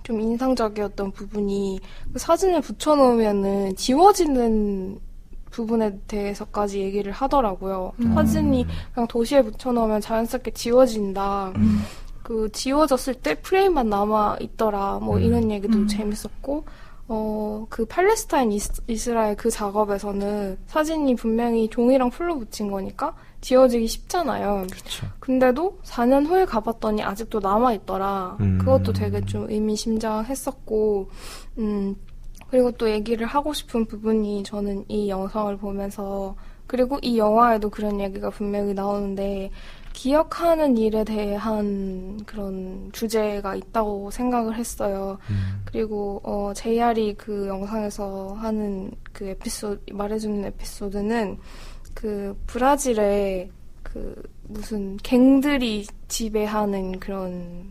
좀 인상적이었던 부분이 그 사진을 붙여놓으면은 지워지는 부분에 대해서까지 얘기를 하더라고요. 사진이 그냥 도시에 붙여놓으면 자연스럽게 지워진다. 그 지워졌을 때 프레임만 남아 있더라. 뭐 이런 얘기도 재밌었고. 그 팔레스타인 이스라엘 그 작업에서는 사진이 분명히 종이랑 풀로 붙인 거니까 지워지기 쉽잖아요. 그쵸. 근데도 4년 후에 가봤더니 아직도 남아있더라. 그것도 되게 좀 의미심장했었고, 그리고 또 얘기를 하고 싶은 부분이 저는 이 영상을 보면서, 그리고 이 영화에도 그런 얘기가 분명히 나오는데, 기억하는 일에 대한 그런 주제가 있다고 생각을 했어요. 그리고 JR이 그 영상에서 하는 그 말해주는 에피소드는 그 브라질에 그 무슨 갱들이 지배하는 그런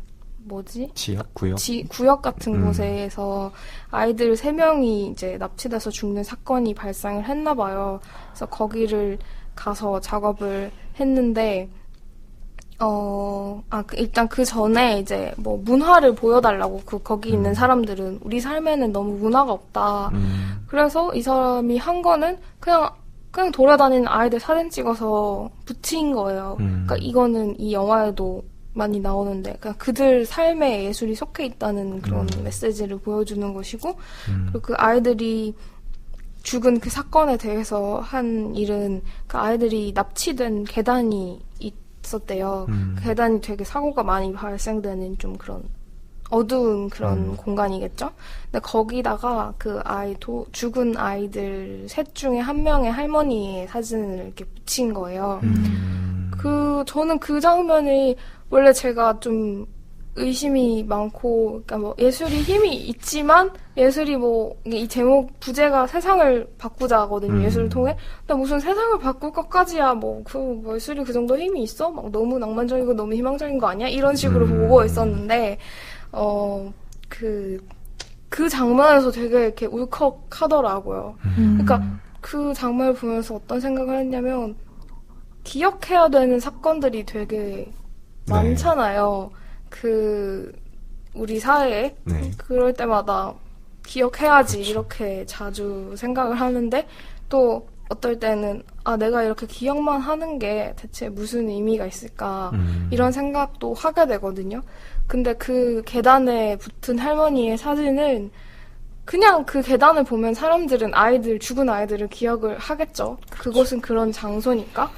지역? 구역? 구역 같은 곳에서 아이들 3명이 이제 납치돼서 죽는 사건이 발생을 했나 봐요. 그래서 거기를 가서 작업을 했는데 일단 그 전에 이제 뭐 문화를 보여달라고 거기 있는 사람들은 우리 삶에는 너무 문화가 없다. 그래서 이 사람이 한 거는 그냥 돌아다니는 아이들 사진 찍어서 붙인 거예요. 그러니까 이거는 이 영화에도 많이 나오는데 그냥 그들 삶에 예술이 속해 있다는 그런 메시지를 보여주는 것이고 그리고 그 아이들이 죽은 그 사건에 대해서 한 일은 그 아이들이 납치된 계단이 있었대요. 그 계단이 되게 사고가 많이 발생되는 좀 그런 어두운 그런 공간이겠죠? 근데 거기다가 그 죽은 아이들 셋 중에 한 명의 할머니의 사진을 이렇게 붙인 거예요. 저는 그 장면이 원래 제가 좀 의심이 많고, 그러니까 뭐 예술이 힘이 있지만 예술이 뭐 이 제목 부제가 세상을 바꾸자거든요. 예술을 통해. 근데 무슨 세상을 바꿀 것까지야 뭐 예술이 그 정도 힘이 있어? 막 너무 낭만적이고 너무 희망적인 거 아니야? 이런 식으로 보고 있었는데 그 장면에서 되게 이렇게 울컥하더라고요. 그러니까 그 장면을 보면서 어떤 생각을 했냐면 기억해야 되는 사건들이 되게 많잖아요. 우리 사회에 네. 그럴 때마다 기억해야지 이렇게 자주 생각을 하는데 또 어떨 때는 내가 이렇게 기억만 하는 게 대체 무슨 의미가 있을까 이런 생각도 하게 되거든요. 근데 그 계단에 붙은 할머니의 사진은 그냥 그 계단을 보면 사람들은 죽은 아이들을 기억을 하겠죠. 그곳은 그런 장소니까.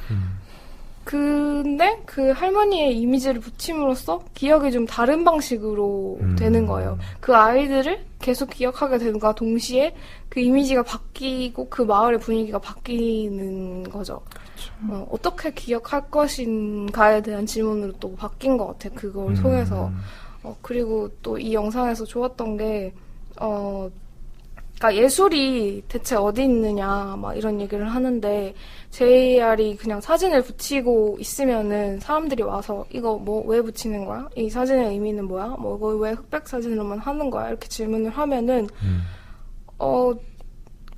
근데 그 할머니의 이미지를 붙임으로써 기억이 좀 다른 방식으로 되는 거예요. 그 아이들을 계속 기억하게 되는과 동시에 그 이미지가 바뀌고 그 마을의 분위기가 바뀌는 거죠. 그렇죠. 어떻게 기억할 것인가에 대한 질문으로 또 바뀐 것 같아요. 그걸 통해서. 그리고 또 이 영상에서 좋았던 게 그러니까 예술이 대체 어디 있느냐 막 이런 얘기를 하는데 JR이 그냥 사진을 붙이고 있으면은 사람들이 와서 이거 뭐 왜 붙이는 거야? 이 사진의 의미는 뭐야? 뭐 이거 왜 흑백 사진으로만 하는 거야? 이렇게 질문을 하면은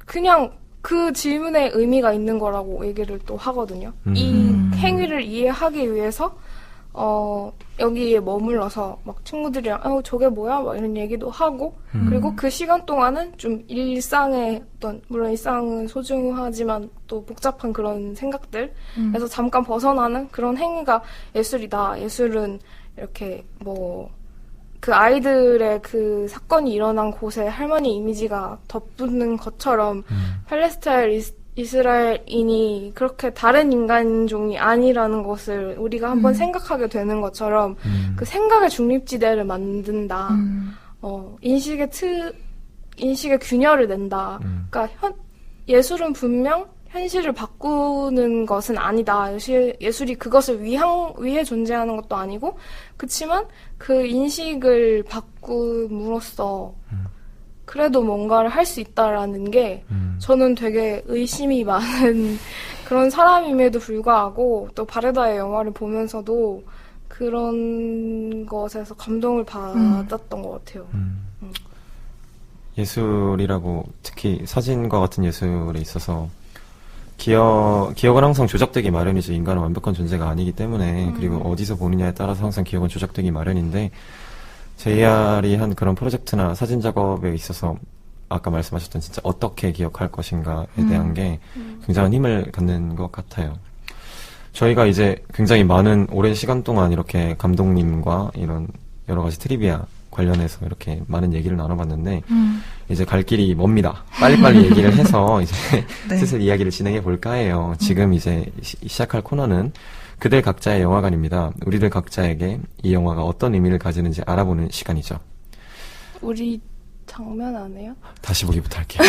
그냥 그 질문에 의미가 있는 거라고 얘기를 또 하거든요. 이 행위를 이해하기 위해서 여기에 머물러서 막 친구들이랑 저게 뭐야? 막 이런 얘기도 하고 그리고 그 시간 동안은 좀 일상의 물론 일상은 소중하지만 또 복잡한 그런 생각들에서 잠깐 벗어나는 그런 행위가 예술이다. 예술은 이렇게 그 아이들의 그 사건이 일어난 곳에 할머니 이미지가 덧붙는 것처럼 팔레스타인 이스라엘인이 그렇게 다른 인간종이 아니라는 것을 우리가 한번 생각하게 되는 것처럼 그 생각의 중립지대를 만든다. 인식의 균열을 낸다. 그러니까 예술은 분명 현실을 바꾸는 것은 아니다. 예술이 그것을 위해 존재하는 것도 아니고 그치만 그 인식을 바꿈으로써 그래도 뭔가를 할 수 있다라는 게 저는 되게 의심이 많은 그런 사람임에도 불구하고 또 바르다의 영화를 보면서도 그런 것에서 감동을 받았던 것 같아요. 예술이라고 특히 사진과 같은 예술에 있어서 기억은 항상 조작되기 마련이죠. 인간은 완벽한 존재가 아니기 때문에 그리고 어디서 보느냐에 따라서 항상 기억은 조작되기 마련인데 JR이 한 그런 프로젝트나 사진 작업에 있어서 아까 말씀하셨던 진짜 어떻게 기억할 것인가에 대한 게 굉장한 힘을 갖는 것 같아요. 저희가 이제 굉장히 많은 오랜 시간 동안 이렇게 감독님과 이런 여러 가지 트리비아 관련해서 이렇게 많은 얘기를 나눠봤는데 이제 갈 길이 멉니다. 빨리빨리 얘기를 해서 이제 네. 슬슬 이야기를 진행해 볼까 해요. 지금 이제 시작할 코너는 그들 각자의 영화관입니다. 우리들 각자에게 이 영화가 어떤 의미를 가지는지 알아보는 시간이죠. 우리 장면 안 해요? 다시 보기부터 할게요.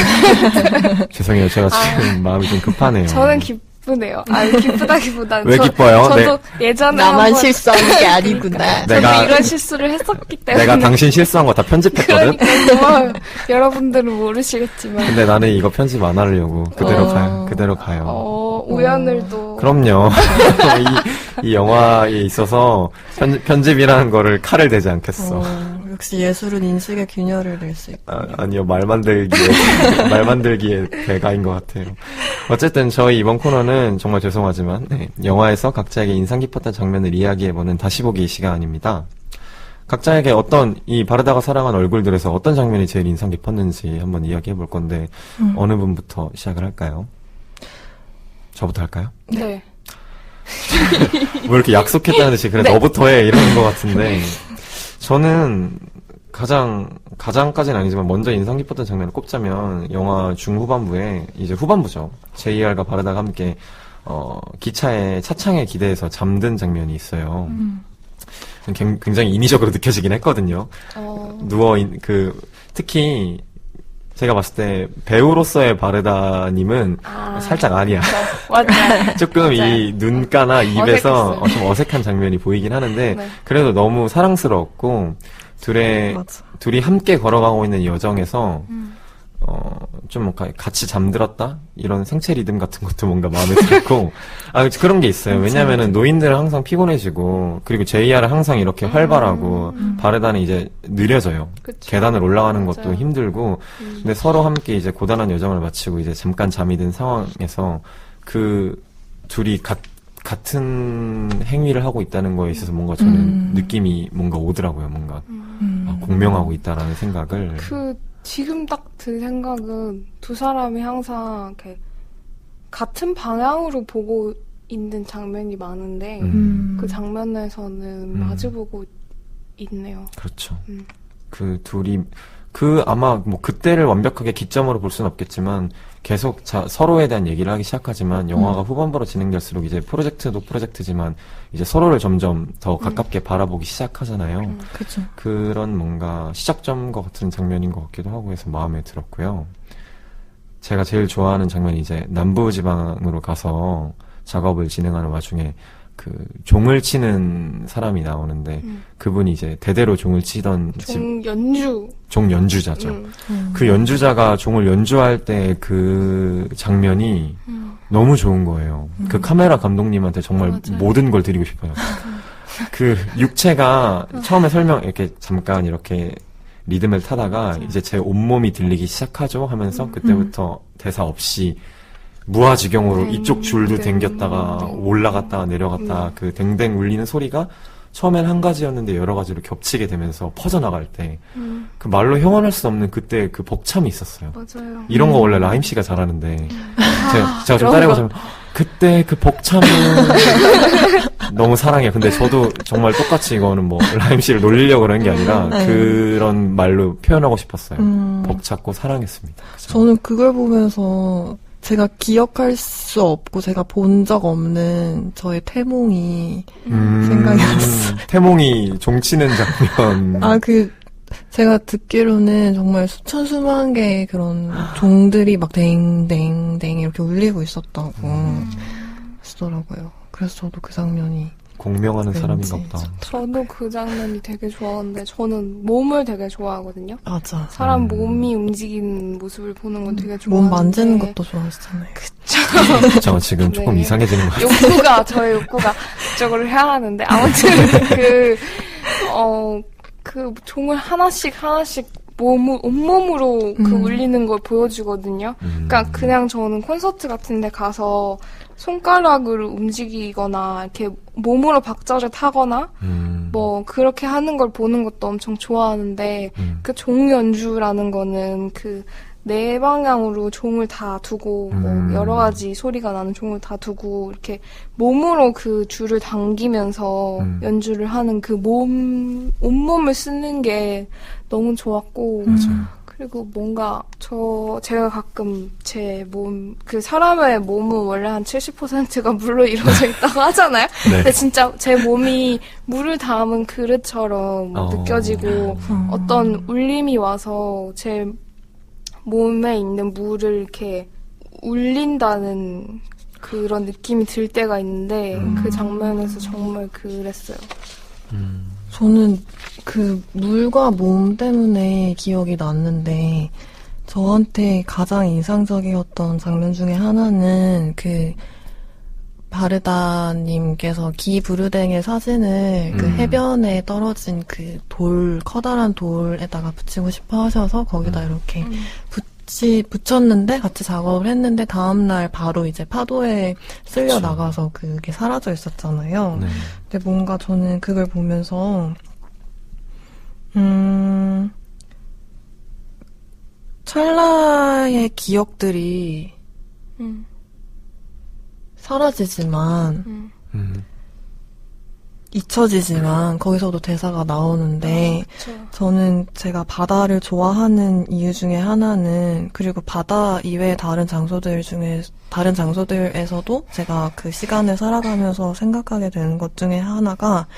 죄송해요. 제가 지금 마음이 좀 급하네요. 저는 기쁘네요. 기쁘다기보다는 왜 기뻐요? 저도 예전에 나만 한번 실수하는 게 아니구나. 저도 이런 실수를 했었기 때문에 내가 당신 실수한 거 다 편집했거든? 그러니까요. 여러분들은 모르시겠지만 근데 나는 이거 편집 안 하려고 그대로 가요. 우연을 또 그럼요. 이 영화에 있어서 편집이라는 거를 칼을 대지 않겠어. 역시 예술은 인식의 균열을 낼 수 있고. 아니요, 말 만들기의 대가인 것 같아요. 어쨌든 저희 이번 코너는 정말 죄송하지만 영화에서 각자에게 인상 깊었던 장면을 이야기해보는 다시 보기 시간입니다. 각자에게 이 바르다가 사랑한 얼굴들에서 어떤 장면이 제일 인상 깊었는지 한번 이야기해볼 건데 어느 분부터 시작을 할까요? 저부터 할까요? 네. 왜 이렇게 약속했다는 듯이 그래 너부터 해 이러는 것 같은데 저는 가장까지는 아니지만 먼저 인상 깊었던 장면을 꼽자면 영화 중후반부에 이제 후반부죠. JR과 바르다가 함께 기차의 차창에 기대서 잠든 장면이 있어요. 굉장히 인위적으로 느껴지긴 했거든요. 특히 제가 봤을 때 배우로서의 바르다님은 살짝 아니야. 맞아. 조금 이 눈가나 입에서 좀 어색한 장면이 보이긴 하는데 네. 그래도 너무 사랑스러웠고 둘이 함께 걸어가고 있는 여정에서 좀 뭔가 같이 잠들었다? 이런 생체 리듬 같은 것도 뭔가 마음에 들었고 그런 게 있어요. 왜냐면은 노인들은 항상 피곤해지고 그리고 JR은 항상 이렇게 활발하고 바르다는 이제 느려져요. 그쵸. 계단을 올라가는 맞아요. 것도 힘들고 근데 서로 함께 이제 고단한 여정을 마치고 이제 잠깐 잠이 든 상황에서 그 둘이 같은 행위를 하고 있다는 거에 있어서 뭔가 저는 느낌이 뭔가 오더라고요. 뭔가 공명하고 있다라는 생각을. 지금 딱 든 생각은 두 사람이 항상 이렇게 같은 방향으로 보고 있는 장면이 많은데, 그 장면에서는 마주보고 있네요. 그렇죠. 그 둘이, 아마 뭐 그때를 완벽하게 기점으로 볼 수는 없겠지만, 계속 서로에 대한 얘기를 하기 시작하지만, 영화가 후반부로 진행될수록 이제 프로젝트도 프로젝트지만, 이제 서로를 점점 더 가깝게 바라보기 시작하잖아요. 그렇죠. 그런 뭔가 시작점과 같은 장면인 것 같기도 하고 해서 마음에 들었고요. 제가 제일 좋아하는 장면이 이제 남부지방으로 가서 작업을 진행하는 와중에 그 종을 치는 사람이 나오는데 그분이 이제 대대로 종을 치던 종 연주자죠. 그 연주자가 종을 연주할 때 그 장면이 너무 좋은 거예요. 그 카메라 감독님한테 정말 맞아요. 모든 걸 드리고 싶어요. 그 육체가 처음에 이렇게 잠깐 이렇게 리듬을 타다가 이제 제 온몸이 들리기 시작하죠 하면서 그때부터 대사 없이 무아지경으로 이쪽 줄도 당겼다가 올라갔다가 내려갔다가 그 댕댕 울리는 소리가 처음엔 한 가지였는데 여러 가지로 겹치게 되면서 퍼져나갈 때 그 말로 형언할 수 없는 그때 그 벅참이 있었어요. 맞아요. 이런 거 원래 라임 씨가 잘하는데 제가 좀 따라해보자면 그때 그 벅참을 너무 사랑해요. 근데 저도 정말 똑같이 이거는 뭐 라임 씨를 놀리려고 그런 게 아니라 그런 말로 표현하고 싶었어요. 벅찼고 사랑했습니다. 저는 그걸 보면서 제가 기억할 수 없고 제가 본 적 없는 저의 태몽이 생각이 났어요. 태몽이 종치는 장면. 제가 듣기로는 정말 수만 개의 그런 종들이 막 댕댕댕 이렇게 울리고 있었다고 하시더라고요. 그래서 저도 그 장면이 공명하는 사람인가 보다. 저도 그 장면이 되게 좋아하는데 저는 몸을 되게 좋아하거든요. 맞아. 사람 몸이 움직이는 모습을 보는 건 되게 좋아하는데 몸 만지는 것도 좋아하시잖아요. 저 지금 조금 이상해지는 것 같아요. 저의 욕구가 그쪽으로 향하는데 아무튼 그 종을 하나씩 온몸으로 울리는 걸 보여주거든요. 그러니까 그냥 저는 콘서트 같은 데 가서 손가락을 움직이거나 이렇게 몸으로 박자를 타거나 뭐 그렇게 하는 걸 보는 것도 엄청 좋아하는데 그 종 연주라는 거는 그 네 방향으로 종을 다 두고 뭐 여러 가지 소리가 나는 종을 다 두고 이렇게 몸으로 그 줄을 당기면서 연주를 하는 그 온몸을 쓰는 게 너무 좋았고 그리고 뭔가 제가 가끔 제 그 사람의 몸은 원래 한 70%가 물로 이루어져 있다고 하잖아요. 네. 근데 진짜 제 몸이 물을 담은 그릇처럼 느껴지고 어떤 울림이 와서 제 몸에 있는 물을 이렇게 울린다는 그런 느낌이 들 때가 있는데 그 장면에서 정말 그랬어요. 저는 그 물과 몸 때문에 기억이 났는데 저한테 가장 인상적이었던 장면 중에 하나는 그 바르다님께서 기브르댕의 사진을 그 해변에 떨어진 그 커다란 돌에다가 붙이고 싶어 하셔서 거기다 이렇게 붙였는데 같이 작업을 했는데 다음날 바로 이제 파도에 쓸려 나가서 그게 사라져 있었잖아요. 네. 근데 뭔가 저는 그걸 보면서 찰나의 기억들이 사라지지만 잊혀지지만 거기서도 대사가 나오는데 저는 제가 바다를 좋아하는 이유 중에 하나는 그리고 바다 이외의 다른 장소들에서도 제가 그 시간을 살아가면서 생각하게 되는 것 중에 하나가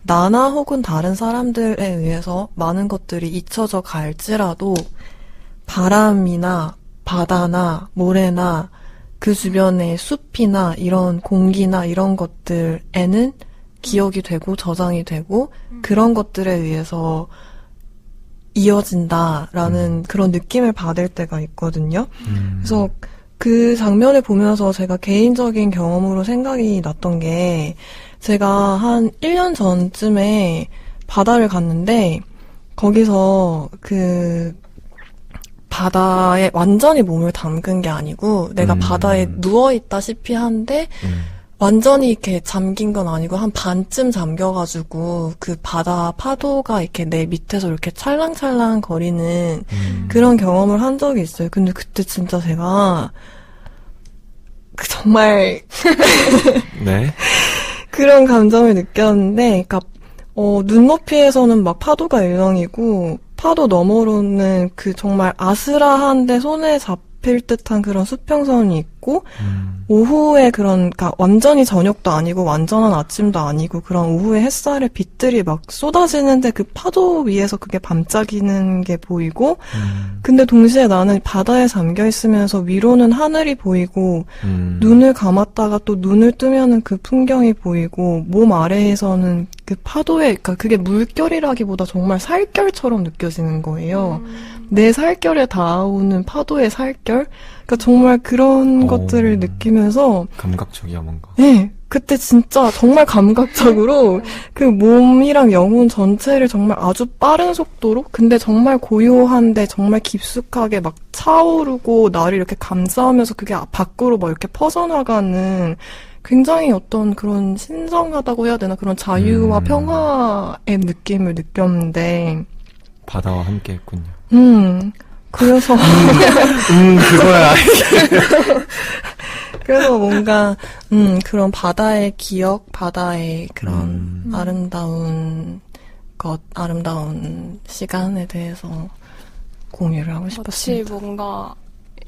나나 혹은 다른 사람들에 의해서 많은 것들이 잊혀져 갈지라도 바람이나 바다나 모래나 그 주변의 숲이나 이런 공기나 이런 것들에는 기억이 되고 저장이 되고 그런 것들에 의해서 이어진다라는 그런 느낌을 받을 때가 있거든요. 그래서 그 장면을 보면서 제가 개인적인 경험으로 생각이 났던 게 제가 한 1년 전쯤에 바다를 갔는데 거기서 그 바다에 완전히 몸을 담근 게 아니고 내가 바다에 누워있다시피 한데 완전히 이렇게 잠긴 건 아니고 한 반쯤 잠겨가지고 그 바다 파도가 이렇게 내 밑에서 이렇게 찰랑찰랑 거리는 그런 경험을 한 적이 있어요. 근데 그때 진짜 제가 정말 네. 그런 감정을 느꼈는데, 그러니까 눈높이에서는 막 파도가 일렁이고 파도 너머로는 그 정말 아스라한데 손에 잡힐 듯한 그런 수평선이 있고 오후에 그러니까 완전히 저녁도 아니고 완전한 아침도 아니고 그런 오후에 햇살의 빛들이 막 쏟아지는데 그 파도 위에서 그게 반짝이는 게 보이고 근데 동시에 나는 바다에 잠겨 있으면서 위로는 하늘이 보이고 눈을 감았다가 또 눈을 뜨면은 그 풍경이 보이고 몸 아래에서는 그 파도에 그러니까 그게 물결이라기보다 정말 살결처럼 느껴지는 거예요. 내 살결에 닿아오는 파도의 살결? 그러니까 정말 그런 것들을 느끼면서 감각적이야 뭔가. 네, 그때 진짜 정말 감각적으로 그 몸이랑 영혼 전체를 정말 아주 빠른 속도로 근데 정말 고요한데 정말 깊숙하게 막 차오르고 나를 이렇게 감싸면서 그게 밖으로 막 이렇게 퍼져나가는 굉장히 어떤 그런 신성하다고 해야 되나 그런 자유와 평화의 느낌을 느꼈는데 바다와 함께 했군요. 그래서 그거야. 그래서 뭔가 그런 바다의 기억, 바다의 그런 아름다운 시간에 대해서 공유를 하고 마치 싶었습니다. 뭔가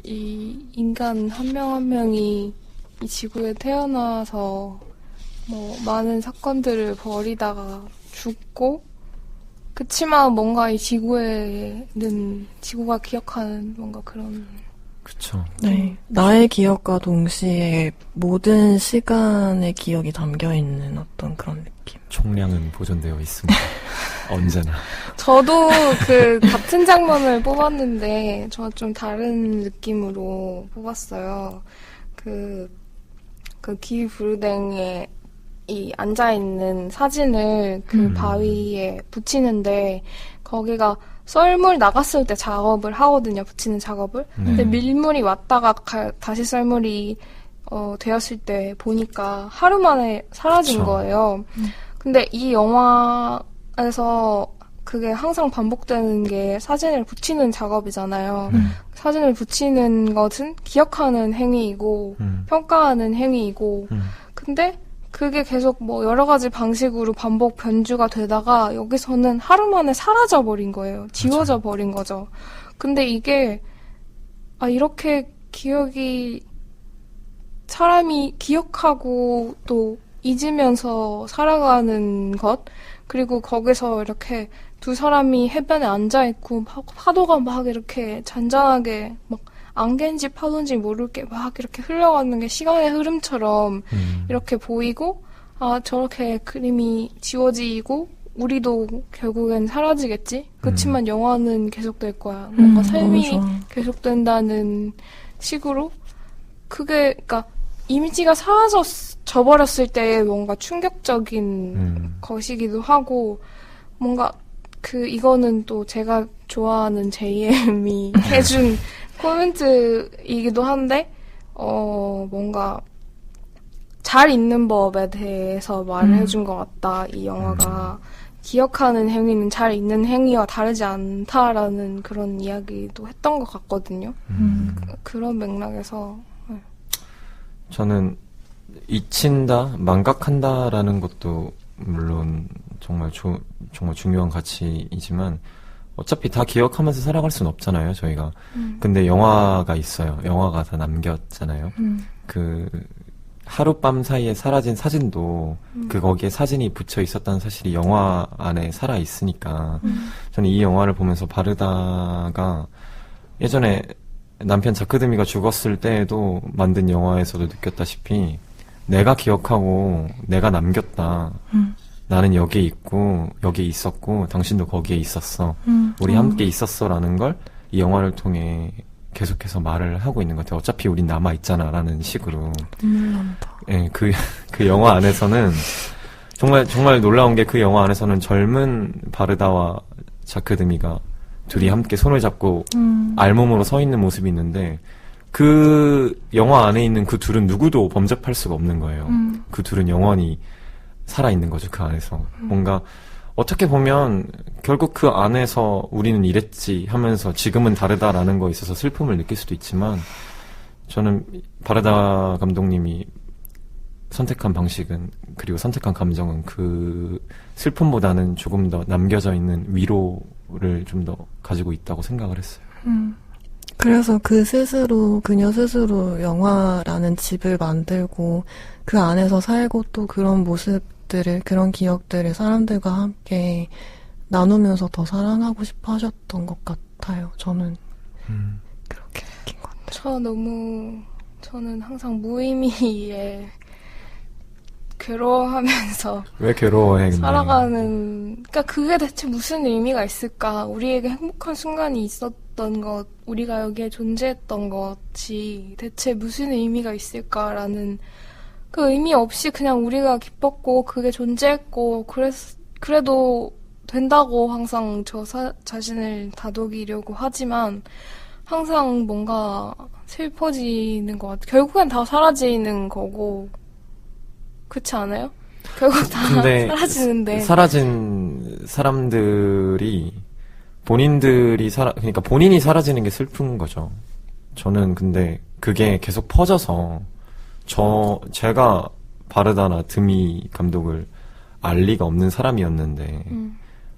이 인간 한 명 한 명이 이 지구에 태어나서 뭐 많은 사건들을 벌이다가 죽고 그치만 뭔가 이 지구에는 지구가 기억하는 뭔가 그런 그쵸. 네, 나의 기억과 동시에 모든 시간의 기억이 담겨있는 어떤 그런 느낌. 총량은 보존되어 있습니다. 언제나. 저도 그 같은 장면을 뽑았는데 저 좀 다른 느낌으로 뽑았어요. 그 기브르댕에 이 앉아있는 사진을 그 바위에 붙이는데 거기가 썰물 나갔을 때 작업을 하거든요. 붙이는 작업을. 근데 밀물이 왔다가 다시 썰물이 되었을 때 보니까 하루 만에 사라진 그쵸. 거예요. 근데 이 영화에서 그게 항상 반복되는 게 사진을 붙이는 작업이잖아요. 사진을 붙이는 것은 기억하는 행위이고 평가하는 행위이고 근데 그게 계속 뭐 여러 가지 방식으로 반복 변주가 되다가 여기서는 하루 만에 사라져 버린 거예요. 지워져 버린 거죠. 근데 이게 이렇게 기억이 사람이 기억하고 또 잊으면서 살아가는 것 그리고 거기서 이렇게 두 사람이 해변에 앉아있고 파도가 막 이렇게 잔잔하게 막 안개인지 파도인지 모르게 막 이렇게 흘러가는 게 시간의 흐름처럼 이렇게 보이고 저렇게 그림이 지워지고 우리도 결국엔 사라지겠지? 그렇지만 영화는 계속될 거야. 뭔가 삶이 계속된다는 식으로 그게 그러니까 이미지가 사라져버렸을 때 뭔가 충격적인 것이기도 하고 뭔가 이거는 또 제가 좋아하는 JM이 해준 코멘트이기도 한데 뭔가 잘 있는 법에 대해서 말을 해준 것 같다. 이 영화가 기억하는 행위는 잘 있는 행위와 다르지 않다라는 그런 이야기도 했던 것 같거든요. 그런 맥락에서 저는 잊힌다, 망각한다라는 것도 물론 정말 중요한 가치이지만 어차피 다 기억하면서 살아갈 순 없잖아요, 저희가. 근데 영화가 있어요. 영화가 다 남겼잖아요. 그 하룻밤 사이에 사라진 사진도 거기에 사진이 붙여 있었다는 사실이 영화 안에 살아 있으니까 저는 이 영화를 보면서 바르다가 예전에 남편 자크드미가 죽었을 때에도 만든 영화에서도 느꼈다시피 내가 기억하고 내가 남겼다. 나는 여기에 있고 여기에 있었고 당신도 거기에 있었어. 우리 함께 있었어라는 걸 이 영화를 통해 계속해서 말을 하고 있는 것 같아요. 어차피 우린 남아있잖아라는 식으로. 예, 그 영화 안에서는 정말 놀라운 게 그 영화 안에서는 젊은 바르다와 자크드미가 둘이 함께 손을 잡고 알몸으로 서 있는 모습이 있는데 그 영화 안에 있는 그 둘은 누구도 범접할 수가 없는 거예요. 그 둘은 영원히 살아있는 거죠, 그 안에서. 뭔가 어떻게 보면 결국 그 안에서 우리는 이랬지 하면서 지금은 다르다라는 거에 있어서 슬픔을 느낄 수도 있지만 저는 바르다 감독님이 선택한 방식은 그리고 선택한 감정은 그 슬픔보다는 조금 더 남겨져 있는 위로를 좀 더 가지고 있다고 생각을 했어요. 그래서 그녀 스스로 영화라는 집을 만들고 그 안에서 살고 또 그런 모습들을, 그런 기억들을 사람들과 함께 나누면서 더 사랑하고 싶어 하셨던 것 같아요. 저는 그렇게 느낀 것 같아요. 저는 항상 무의미에 괴로워하면서 왜 괴로워해, 근데? 살아가는, 그러니까 그게 대체 무슨 의미가 있을까? 우리에게 행복한 순간이 있었던 것, 우리가 여기에 존재했던 것이 대체 무슨 의미가 있을까라는 그 의미 없이 그냥 우리가 기뻤고 그게 존재했고 그래도 된다고 항상 자신을 다독이려고 하지만 항상 뭔가 슬퍼지는 것 같아요. 결국엔 다 사라지는 거고 그렇지 않아요? 결국 다 근데 사라지는데. 사라진 사람들이 그러니까 본인이 사라지는 게 슬픈 거죠. 저는 근데 그게 계속 퍼져서 제가 바르다나 드미 감독을 알 리가 없는 사람이었는데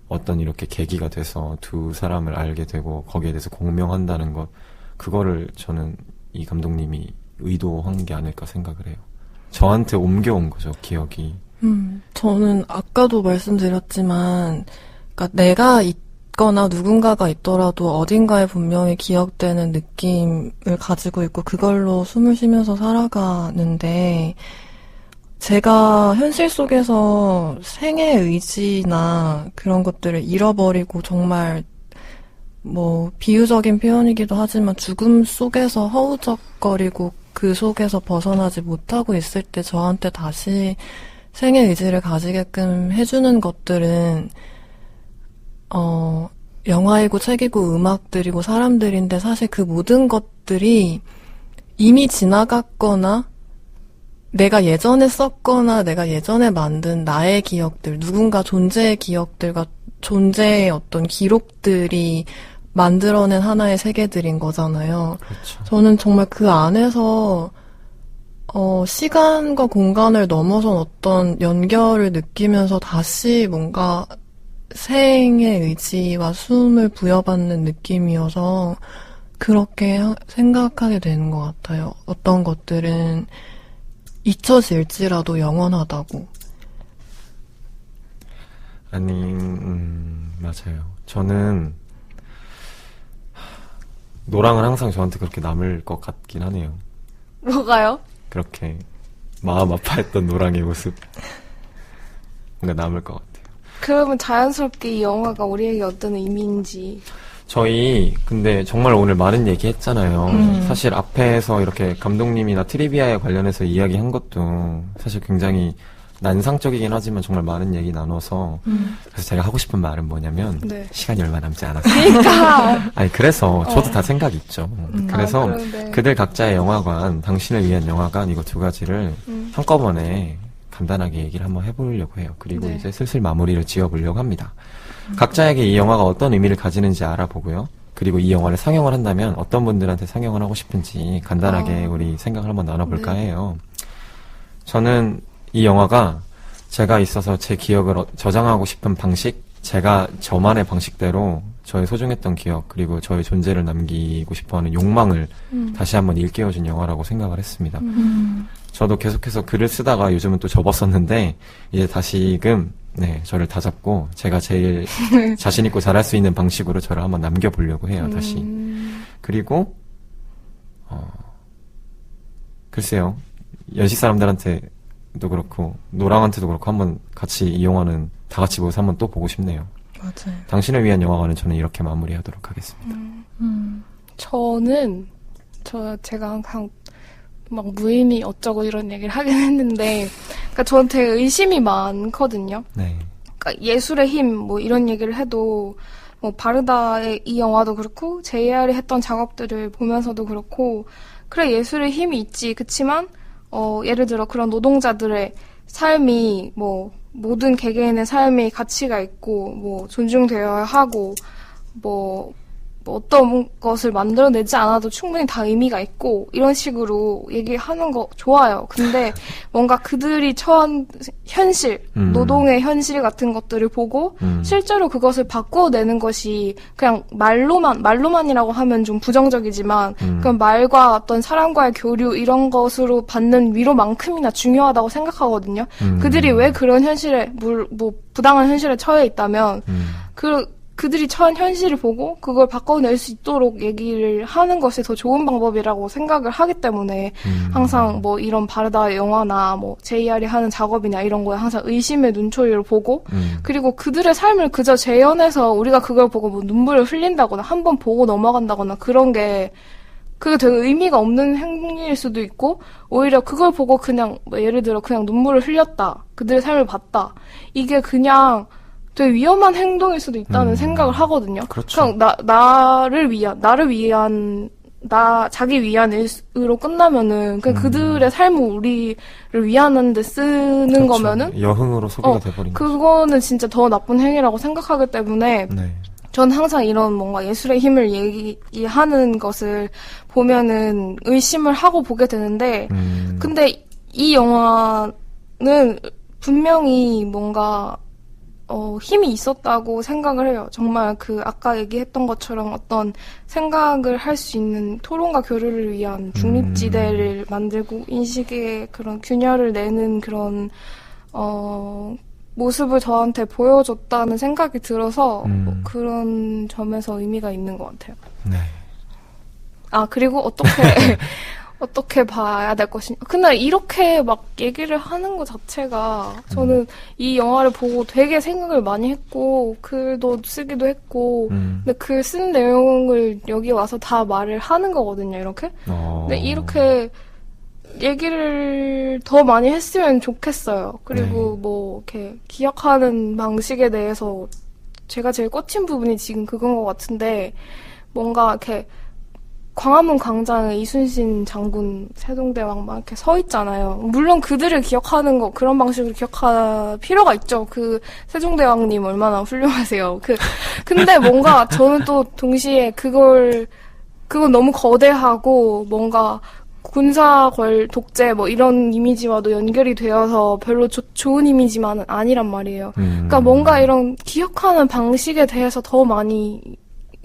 어떤 이렇게 계기가 돼서 두 사람을 알게 되고 거기에 대해서 공명한다는 것, 그거를 저는 이 감독님이 의도한 게 아닐까 생각을 해요. 저한테 옮겨온 거죠, 기억이. 저는 아까도 말씀드렸지만, 그러니까 내가 있거나 누군가가 있더라도 어딘가에 분명히 기억되는 느낌을 가지고 있고 그걸로 숨을 쉬면서 살아가는데, 제가 현실 속에서 생애 의지나 그런 것들을 잃어버리고 정말 비유적인 표현이기도 하지만 죽음 속에서 허우적거리고 그 속에서 벗어나지 못하고 있을 때 저한테 다시 생애 의지를 가지게끔 해주는 것들은 영화이고 책이고 음악들이고 사람들인데 사실 그 모든 것들이 이미 지나갔거나 내가 예전에 썼거나 내가 예전에 만든 나의 기억들, 누군가 존재의 기억들과 존재의 어떤 기록들이 만들어낸 하나의 세계들인 거잖아요. 그렇죠. 저는 정말 그 안에서 시간과 공간을 넘어선 어떤 연결을 느끼면서 다시 뭔가 생의 의지와 숨을 부여받는 느낌이어서 그렇게 생각하게 되는 것 같아요. 어떤 것들은 잊혀질지라도 영원하다고. 아니, 맞아요. 저는 노랑은 항상 저한테 그렇게 남을 것 같긴 하네요. 뭐가요? 그렇게 마음 아파했던 노랑의 모습 뭔가 남을 것 같아요. 그러면 자연스럽게 이 영화가 우리에게 어떤 의미인지. 저희 근데 정말 오늘 많은 얘기 했잖아요. 사실 앞에서 이렇게 감독님이나 트리비아에 관련해서 이야기한 것도 사실 굉장히 난상적이긴 하지만 정말 많은 얘기 나눠서 그래서 제가 하고 싶은 말은 뭐냐면 네. 시간이 얼마 남지 않았어요. 그러니까. 아니 그래서 저도 다 생각이 있죠. 그래서 그런데. 그들 각자의 영화관, 당신을 위한 영화관 이거 두 가지를 한꺼번에 간단하게 얘기를 한번 해보려고 해요. 그리고 네. 이제 슬슬 마무리를 지어보려고 합니다. 각자에게 이 영화가 어떤 의미를 가지는지 알아보고요. 그리고 이 영화를 상영을 한다면 어떤 분들한테 상영을 하고 싶은지 간단하게 우리 생각을 한번 나눠볼까 네. 해요. 저는 이 영화가 제가 있어서 제 기억을 저장하고 싶은 방식, 제가 저만의 방식대로 저의 소중했던 기억 그리고 저의 존재를 남기고 싶어하는 욕망을 다시 한번 일깨워준 영화라고 생각을 했습니다. 저도 계속해서 글을 쓰다가 요즘은 또 접었었는데 이제 다시금 저를 다잡고 제가 제일 자신 있고 잘할 수 있는 방식으로 저를 한번 남겨보려고 해요. 다시. 그리고 글쎄요. 연시 사람들한테도 그렇고 노랑한테도 그렇고 한번 같이 이 영화는 다 같이 모여서 한번 또 보고 싶네요. 맞아요. 당신을 위한 영화관은 저는 이렇게 마무리하도록 하겠습니다. 제가 항상 막 무의미 어쩌고 이런 얘기를 하긴 했는데, 그러니까 저는 되게 의심이 많거든요. 네. 그러니까 예술의 힘 뭐 이런 얘기를 해도 바르다의 이 영화도 그렇고 JR이 했던 작업들을 보면서도 그렇고 그래, 예술의 힘이 있지. 그치만, 예를 들어 그런 노동자들의 삶이, 뭐, 모든 개개인의 삶이 가치가 있고, 뭐, 존중되어야 하고, 뭐 어떤 것을 만들어내지 않아도 충분히 다 의미가 있고 이런 식으로 얘기하는 거 좋아요. 근데 뭔가 그들이 처한 현실, 노동의 현실 같은 것들을 보고 실제로 그것을 바꿔내는 것이 그냥 말로만이라고 하면 좀 부정적이지만 그냥 말과 어떤 사람과의 교류 이런 것으로 받는 위로만큼이나 중요하다고 생각하거든요. 그들이 왜 그런 현실에 뭐 부당한 현실에 처해 있다면 그들이 처한 현실을 보고 그걸 바꿔낼 수 있도록 얘기를 하는 것이 더 좋은 방법이라고 생각을 하기 때문에 항상 뭐 이런 바르다 영화나 뭐 JR이 하는 작업이나 이런 거에 항상 의심의 눈초리를 보고 그리고 그들의 삶을 그저 재현해서 우리가 그걸 보고 뭐 눈물을 흘린다거나 한번 보고 넘어간다거나 그런 게 그게 되게 의미가 없는 행동일 수도 있고 오히려 그걸 보고 그냥 뭐 예를 들어 그냥 눈물을 흘렸다. 그들의 삶을 봤다. 이게 그냥 되게 위험한 행동일 수도 있다는 생각을 하거든요. 그렇죠. 그냥 자기 위안으로 끝나면은 그냥 그들의 삶을 우리를 위하는데 쓰는 그렇죠. 거면은 여흥으로 소비가 돼버린 거죠. 그거는 진짜 더 나쁜 행위라고 생각하기 때문에 네. 전 항상 이런 뭔가 예술의 힘을 얘기하는 것을 보면은 의심을 하고 보게 되는데 근데 이 영화는 분명히 뭔가 힘이 있었다고 생각을 해요. 정말 아까 얘기했던 것처럼 어떤 생각을 할 수 있는 토론과 교류를 위한 중립지대를 만들고 인식의 그런 균열을 내는 그런, 모습을 저한테 보여줬다는 생각이 들어서 그런 점에서 의미가 있는 것 같아요. 네. 그리고 어떻게 봐야 될 것이냐. 근데 이렇게 막 얘기를 하는 것 자체가 저는 이 영화를 보고 되게 생각을 많이 했고 글도 쓰기도 했고 근데 글 쓴 내용을 여기 와서 다 말을 하는 거거든요. 이렇게. 근데 이렇게 얘기를 더 많이 했으면 좋겠어요. 그리고 네. 뭐 이렇게 기억하는 방식에 대해서 제가 제일 꽂힌 부분이 지금 그건 것 같은데 뭔가 이렇게 광화문 광장에 이순신 장군, 세종대왕 막 이렇게 서 있잖아요. 물론 그들을 기억하는 거, 그런 방식으로 기억할 필요가 있죠. 세종대왕님 얼마나 훌륭하세요. 근데 뭔가 저는 또 동시에 그건 너무 거대하고 뭔가 독재 뭐 이런 이미지와도 연결이 되어서 별로 좋은 이미지만은 아니란 말이에요. 그러니까 뭔가 이런 기억하는 방식에 대해서 더 많이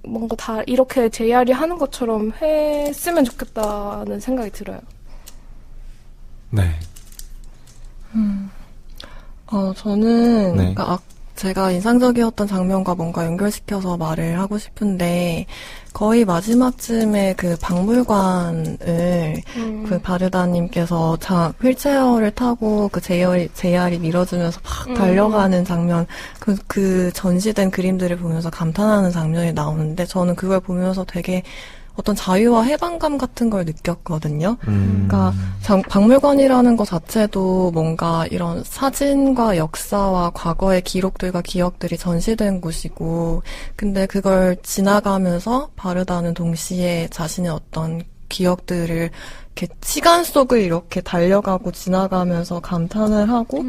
뭔가 다 이렇게 JR이 하는 것처럼 했으면 좋겠다는 생각이 들어요. 네. 저는 네. 그러니까 제가 인상적이었던 장면과 뭔가 연결시켜서 말을 하고 싶은데 거의 마지막쯤에 그 박물관을 그 바르다님께서 휠체어를 타고 그 JR이 밀어주면서 막 달려가는 장면, 그 전시된 그림들을 보면서 감탄하는 장면이 나오는데 저는 그걸 보면서 되게 어떤 자유와 해방감 같은 걸 느꼈거든요. 그러니까 박물관이라는 것 자체도 뭔가 이런 사진과 역사와 과거의 기록들과 기억들이 전시된 곳이고 근데 그걸 지나가면서 바르다는 동시에 자신의 어떤 기억들을 이렇게 시간 속을 이렇게 달려가고 지나가면서 감탄을 하고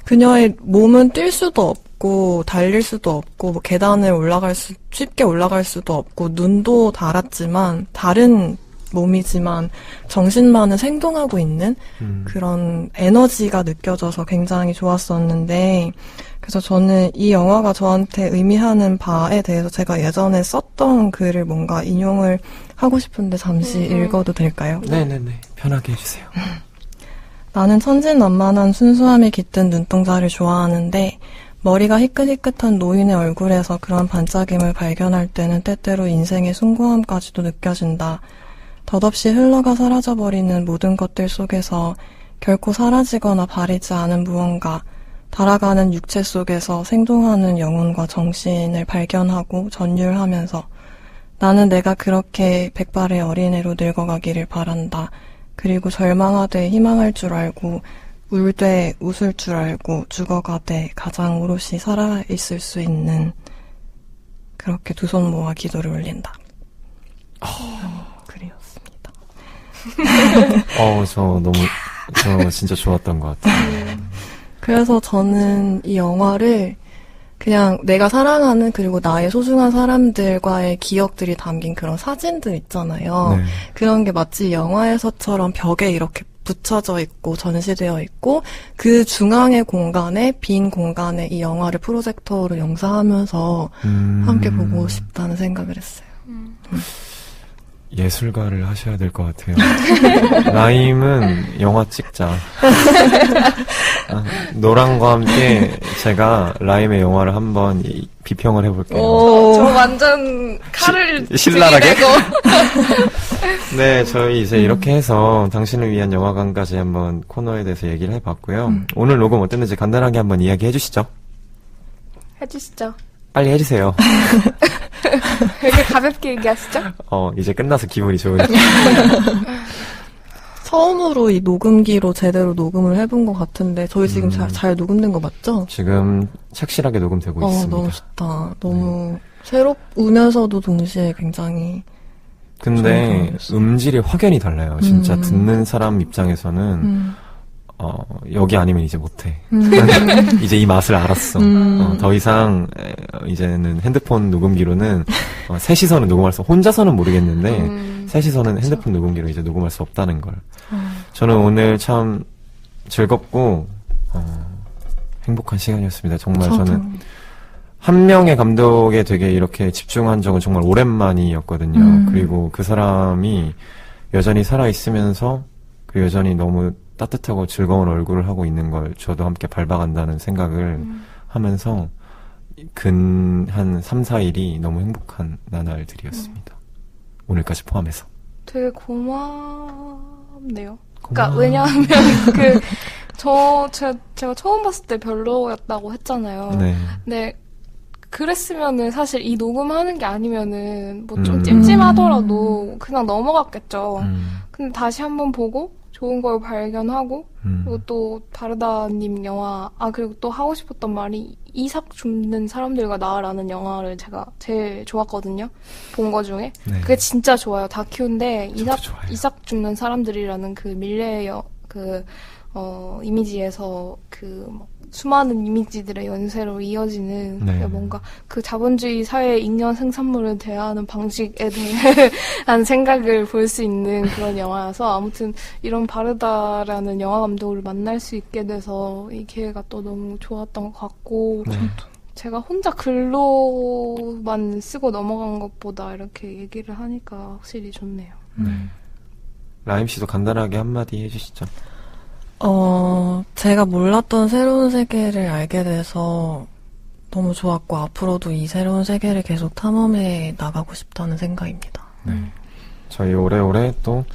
그녀의 몸은 뛸 수도 없고 달릴 수도 없고 뭐 계단을 쉽게 올라갈 수도 없고 눈도 달았지만 다른 몸이지만 정신만은 생동하고 있는 그런 에너지가 느껴져서 굉장히 좋았었는데 그래서 저는 이 영화가 저한테 의미하는 바에 대해서 제가 예전에 썼던 글을 뭔가 인용을 하고 싶은데 잠시 읽어도 될까요? 네네네. 편하게 해주세요. 나는 천진난만한 순수함이 깃든 눈동자를 좋아하는데 머리가 희끗희끗한 노인의 얼굴에서 그런 반짝임을 발견할 때는 때때로 인생의 숭고함까지도 느껴진다. 덧없이 흘러가 사라져버리는 모든 것들 속에서 결코 사라지거나 바리지 않은 무언가, 달아가는 육체 속에서 생동하는 영혼과 정신을 발견하고 전율하면서 나는 내가 그렇게 백발의 어린애로 늙어가기를 바란다. 그리고 절망하되 희망할 줄 알고 울되 웃을 줄 알고 죽어가되 가장 오롯이 살아있을 수 있는 그렇게 두 손 모아 기도를 올린다. 글이었습니다. 저 진짜 좋았던 것 같아요. 그래서 저는 이 영화를 그냥 내가 사랑하는 그리고 나의 소중한 사람들과의 기억들이 담긴 그런 사진들 있잖아요. 네. 그런 게 마치 영화에서처럼 벽에 이렇게 붙여져 있고 전시되어 있고 그 중앙의 공간에 빈 공간에 이 영화를 프로젝터로 영상하면서 함께 보고 싶다는 생각을 했어요. 예술가를 하셔야 될 것 같아요. 라임은 영화 찍자. 노랑과 함께 제가 라임의 영화를 한번 비평을 해볼게요. 저 완전 칼을 신랄하게? 들이대고. 네, 저희 이제 이렇게 해서 당신을 위한 영화관까지 한번 코너에 대해서 얘기를 해봤고요. 오늘 녹음 어땠는지 간단하게 한번 이야기해 주시죠. 해주시죠. 빨리 해주세요. 왜 이렇게 가볍게 얘기하시죠? 이제 끝나서 기분이 좋으니까. 처음으로 이 녹음기로 제대로 녹음을 해본 것 같은데 저희 지금 잘 녹음된 거 맞죠? 지금 착실하게 녹음되고 있습니다. 너무 좋다. 너무 새롭으면서도 동시에 굉장히 근데 음질이 확연히 달라요. 진짜 듣는 사람 입장에서는 여기 아니면 이제 못해. 이제 이 맛을 알았어. 더 이상 이제는 핸드폰 녹음기로는 셋이서는 녹음할 수 혼자서는 모르겠는데 셋이서는 핸드폰 녹음기로 이제 녹음할 수 없다는 걸. 저는 오늘 참 즐겁고 행복한 시간이었습니다. 정말 저는 한 명의 감독에 되게 이렇게 집중한 적은 정말 오랜만이었거든요. 그리고 그 사람이 여전히 살아있으면서 그 여전히 너무 따뜻하고 즐거운 얼굴을 하고 있는 걸 저도 함께 밟아간다는 생각을 하면서 한 3, 4일이 너무 행복한 나날들이었습니다. 오늘까지 포함해서. 되게 고맙네요. 그러니까 왜냐하면 제가 처음 봤을 때 별로였다고 했잖아요. 네. 근데 그랬으면은 사실 이 녹음하는 게 아니면은 뭐 좀 찜찜하더라도 그냥 넘어갔겠죠. 근데 다시 한번 보고 좋은 걸 발견하고 그리고 또 바르다님 영화 그리고 또 하고 싶었던 말이 이삭 줍는 사람들과 나라는 영화를 제가 제일 좋았거든요. 본 거 중에. 네. 그게 진짜 좋아요. 다큐인데 저도 좋아요. 이삭 줍는 사람들이라는 그 밀레의 이미지에서 수많은 이미지들의 연쇄로 이어지는 네. 뭔가 그 자본주의 사회의 인연 생산물을 대하는 방식에 대한 생각을 볼 수 있는 그런 영화여서 아무튼 이런 바르다라는 영화 감독을 만날 수 있게 돼서 이 기회가 또 너무 좋았던 것 같고 네. 제가 혼자 글로만 쓰고 넘어간 것보다 이렇게 얘기를 하니까 확실히 좋네요. 라임 씨도 간단하게 한마디 해주시죠. 제가 몰랐던 새로운 세계를 알게 돼서 너무 좋았고, 앞으로도 이 새로운 세계를 계속 탐험해 나가고 싶다는 생각입니다. 네. 저희 오래오래 또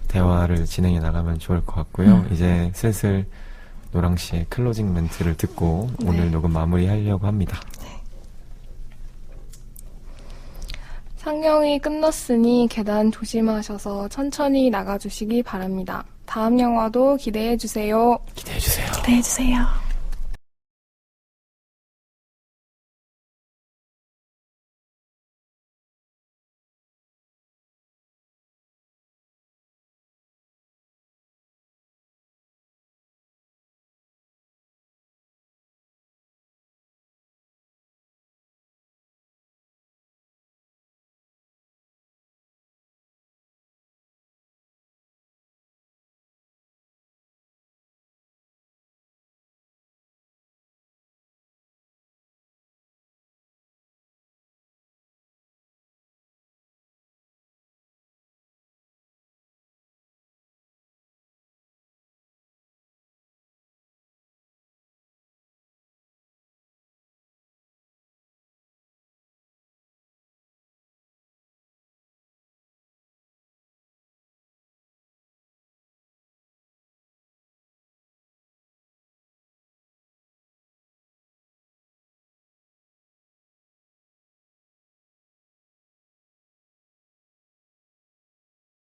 대화를 진행해 나가면 좋을 것 같고요. 이제 슬슬 노랑 씨의 클로징 멘트를 듣고 오늘 녹음 마무리하려고 합니다. 상영이 끝났으니 계단 조심하셔서 천천히 나가주시기 바랍니다. 다음 영화도 기대해주세요. 기대해주세요. 기대해주세요.